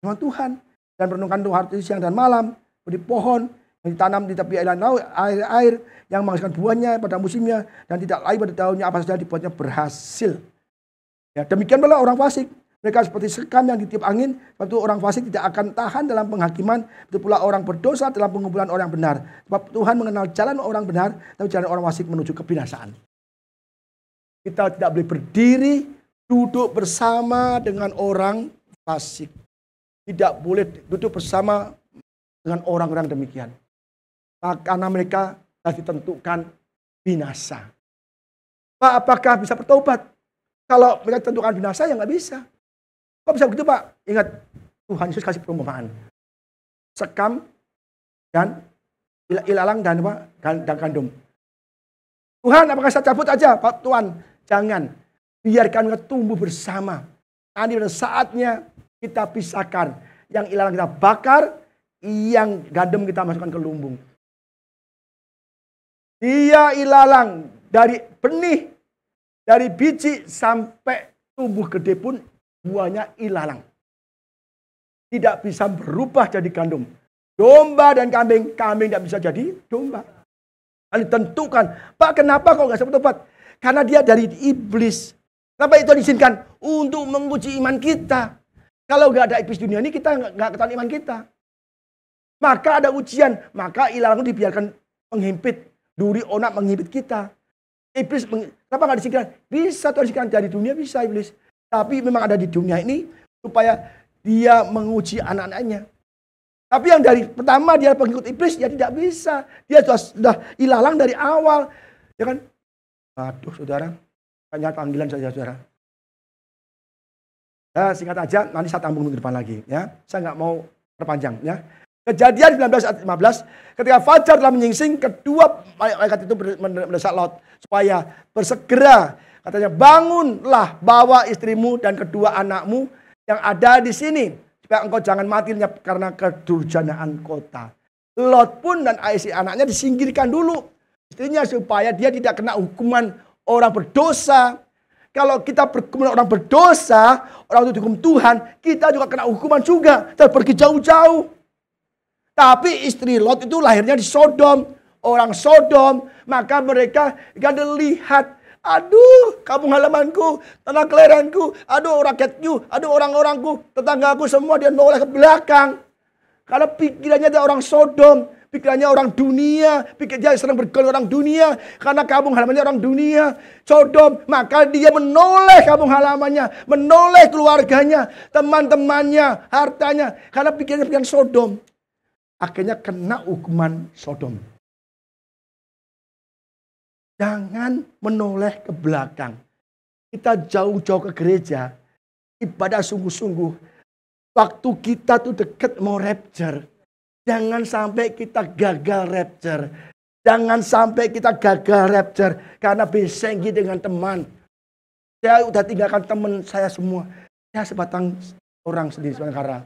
firman Tuhan, dan merenungkan Tuhan siang dan malam, di pohon yang ditanam di tepi air, yang menghasilkan buahnya pada musimnya, dan tidak layu pada daunnya, apa saja dibuatnya berhasil. Ya, demikian pula orang fasik. Mereka seperti sekam yang ditiup angin. Sebab itu orang fasik tidak akan tahan dalam penghakiman. Itu pula orang berdosa dalam pengumpulan orang benar. Sebab Tuhan mengenal jalan orang benar, tapi jalan orang fasik menuju kebinasaan. Kita tidak boleh berdiri, duduk bersama dengan orang fasik. Tidak boleh duduk bersama dengan orang-orang demikian. Karena mereka telah ditentukan binasa. Pak, apakah bisa bertobat? Kalau mereka ditentukan binasa, ya nggak bisa. Kok bisa begitu Pak? Ingat, Tuhan Yesus kasih perumpamaan. Sekam dan ilalang dan gandum. Tuhan, apakah saya cabut aja? Pak Tuhan, jangan. Biarkan mereka tumbuh bersama. Nanti pada saatnya kita pisahkan. Yang ilalang kita bakar, yang gandum kita masukkan ke lumbung. Dia ilalang dari benih Dari biji sampai tumbuh gede pun buahnya ilalang. Tidak bisa berubah jadi gandum. Domba dan kambing tidak bisa jadi domba. Lalu ditentukan, Pak kenapa kok nggak sempat tobat? Karena dia dari iblis. Kenapa itu diizinkan? Untuk menguji iman kita. Kalau nggak ada iblis dunia ini, kita nggak ketahuan iman kita. Maka ada ujian, maka ilalang dibiarkan menghimpit. Duri onak menghimpit kita. Iblis, kenapa nggak disingkirkan? Bisa Tuhan singkirkan dari dunia, bisa iblis. Tapi memang ada di dunia ini supaya dia menguji anak-anaknya. Tapi yang dari pertama dia pengikut iblis, ya tidak bisa. Dia sudah ilalang dari awal. Ya kan? Aduh saudara, hanya panggilan saja saudara. Ya, singkat aja, nanti saya tambung ke depan lagi. Ya, saya nggak mau perpanjang. Ya. Kejadian 19 ayat 15, ketika fajar telah menyingsing, kedua malaikat itu mendesak Lot supaya bersegera. Katanya, bangunlah, bawa istrimu dan kedua anakmu yang ada di sini, supaya engkau jangan mati karena kedurjanaan kota. Lot pun dan si anaknya disingkirkan dulu istrinya supaya dia tidak kena hukuman orang berdosa. Kalau kita berhukum orang berdosa, orang itu dihukum Tuhan, kita juga kena hukuman juga dan pergi jauh-jauh. Tapi istri Lot itu lahirnya di Sodom. Orang Sodom. Maka mereka gak lihat. Aduh kampung halamanku. Tanah kelahiranku. Aduh rakyatku. Aduh orang-orangku. Tetanggaku semua dia noleh ke belakang. Karena pikirannya ada orang Sodom. Pikirannya orang dunia. Pikirannya sering bergaul orang dunia. Karena kampung halamannya orang dunia. Sodom. Maka dia menoleh kampung halamannya. Menoleh keluarganya. Teman-temannya. Hartanya. Karena pikiran Sodom. Akhirnya kena hukuman Sodom. Jangan menoleh ke belakang. Kita jauh-jauh ke gereja. Ibadah sungguh-sungguh. Waktu kita tuh deket mau rapture. Jangan sampai kita gagal rapture. Jangan sampai kita gagal rapture. Karena besengi dengan teman. Saya udah tinggalkan teman saya semua. Saya sebatang orang sendiri sementara.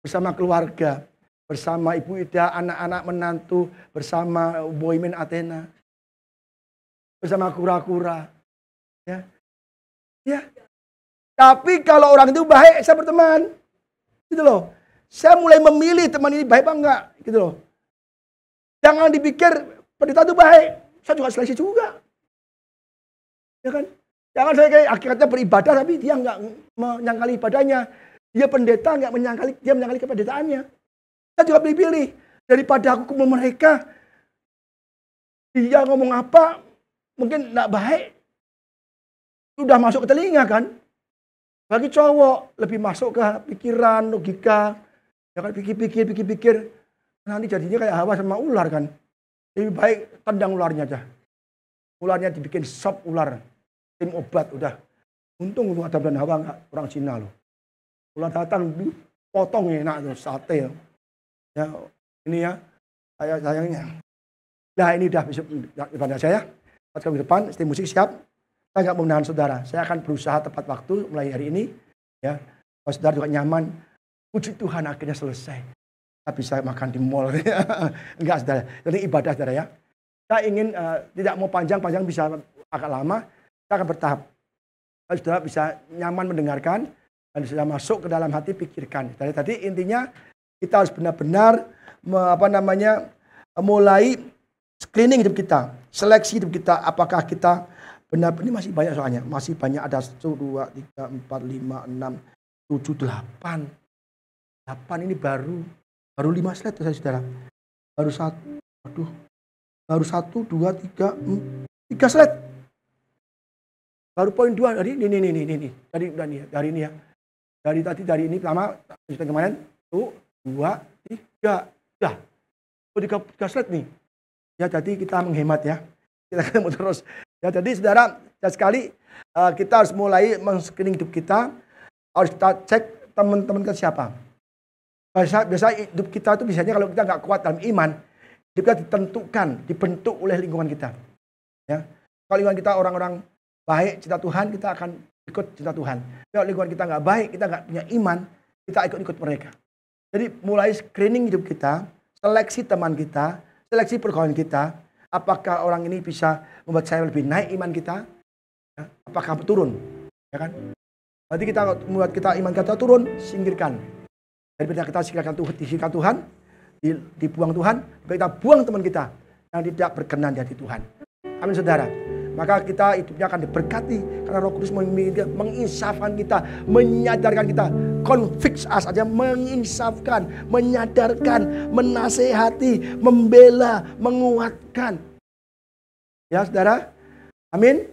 Bersama keluarga. Bersama Ibu Ida, anak-anak menantu, bersama Boymin Athena, bersama kura-kura. Ya. Ya. Tapi kalau orang itu baik, saya berteman. Gitu loh. Saya mulai memilih teman ini baik apa enggak. Gitu loh. Jangan dipikir pendeta itu baik. Saya juga seleksi juga. Ya kan? Jangan saya kayak akhirnya beribadah tapi dia enggak menyangkali ibadahnya. Dia pendeta enggak menyangkali, dia menyangkali kependetaannya. Saya juga pilih-pilih. Daripada aku kumpul mereka. Dia ngomong apa. Mungkin tidak baik. Sudah masuk ke telinga kan. Bagi cowok. Lebih masuk ke pikiran, logika. Ya kan pikir-pikir. Nanti jadinya kayak Hawa sama ular kan. Lebih baik tendang ularnya aja. Ularnya dibikin sop ular. Tim obat udah. Untung Adam dan Hawa enggak orang Cina loh. Ular datang dipotong enak tuh sate. Ya, ini ya, sayangnya. Nah ini udah besok ibadah saya. Pada minggu depan, setelah musik siap. Saya nggak mau menahan saudara. Saya akan berusaha tepat waktu mulai hari ini. Ya, kalau saudara juga nyaman. Puji Tuhan akhirnya selesai. Kita bisa makan di mall. Enggak saudara. Jadi ibadah saudara ya. Saya ingin tidak mau panjang bisa agak lama. Kita akan bertahap. Kalau saudara bisa nyaman mendengarkan dan sudah masuk ke dalam hati pikirkan. Dari tadi intinya. Kita harus benar-benar mulai screening hidup kita, seleksi hidup kita. Apakah kita benar-benar ini masih banyak soalnya, masih banyak ada 1, 2, 3, 4, 5, 6, 7, 8. 8 ini baru 5 slide saya saudara. Baru 1, 2, 3, 3 slide. Baru poin 2 dari ini. Dari ini ya. Dari ini pertama kemarin tuh. 2, 3, dah. 3 slide nih. Ya jadi kita menghemat ya. Kita ketemu terus. Ya jadi saudara, sekali kita harus mulai men-screening hidup kita. Harus kita cek teman-teman kita siapa. Biasa hidup kita itu biasanya kalau kita nggak kuat dalam iman, hidup kita dibentuk oleh lingkungan kita. Ya. Kalau lingkungan kita orang-orang baik, cinta Tuhan, kita akan ikut cinta Tuhan. Kalau lingkungan kita nggak baik, kita nggak punya iman, kita ikut mereka. Jadi mulai screening hidup kita, seleksi teman kita, seleksi pergaulan kita. Apakah orang ini bisa membuat saya lebih naik iman kita? Apakah turun? Ya kan? Berarti kita membuat kita iman kita turun, singkirkan. Daripada kita singkirkan Tuhan, dibuang Tuhan, kita buang teman kita yang tidak berkenan di hati Tuhan. Amin saudara. Maka kita hidupnya akan diberkati karena Roh Kudus menginsafkan kita, menyadarkan kita, convict us aja, menginsafkan, menyadarkan, menasehati, membela, menguatkan. Ya saudara, amin.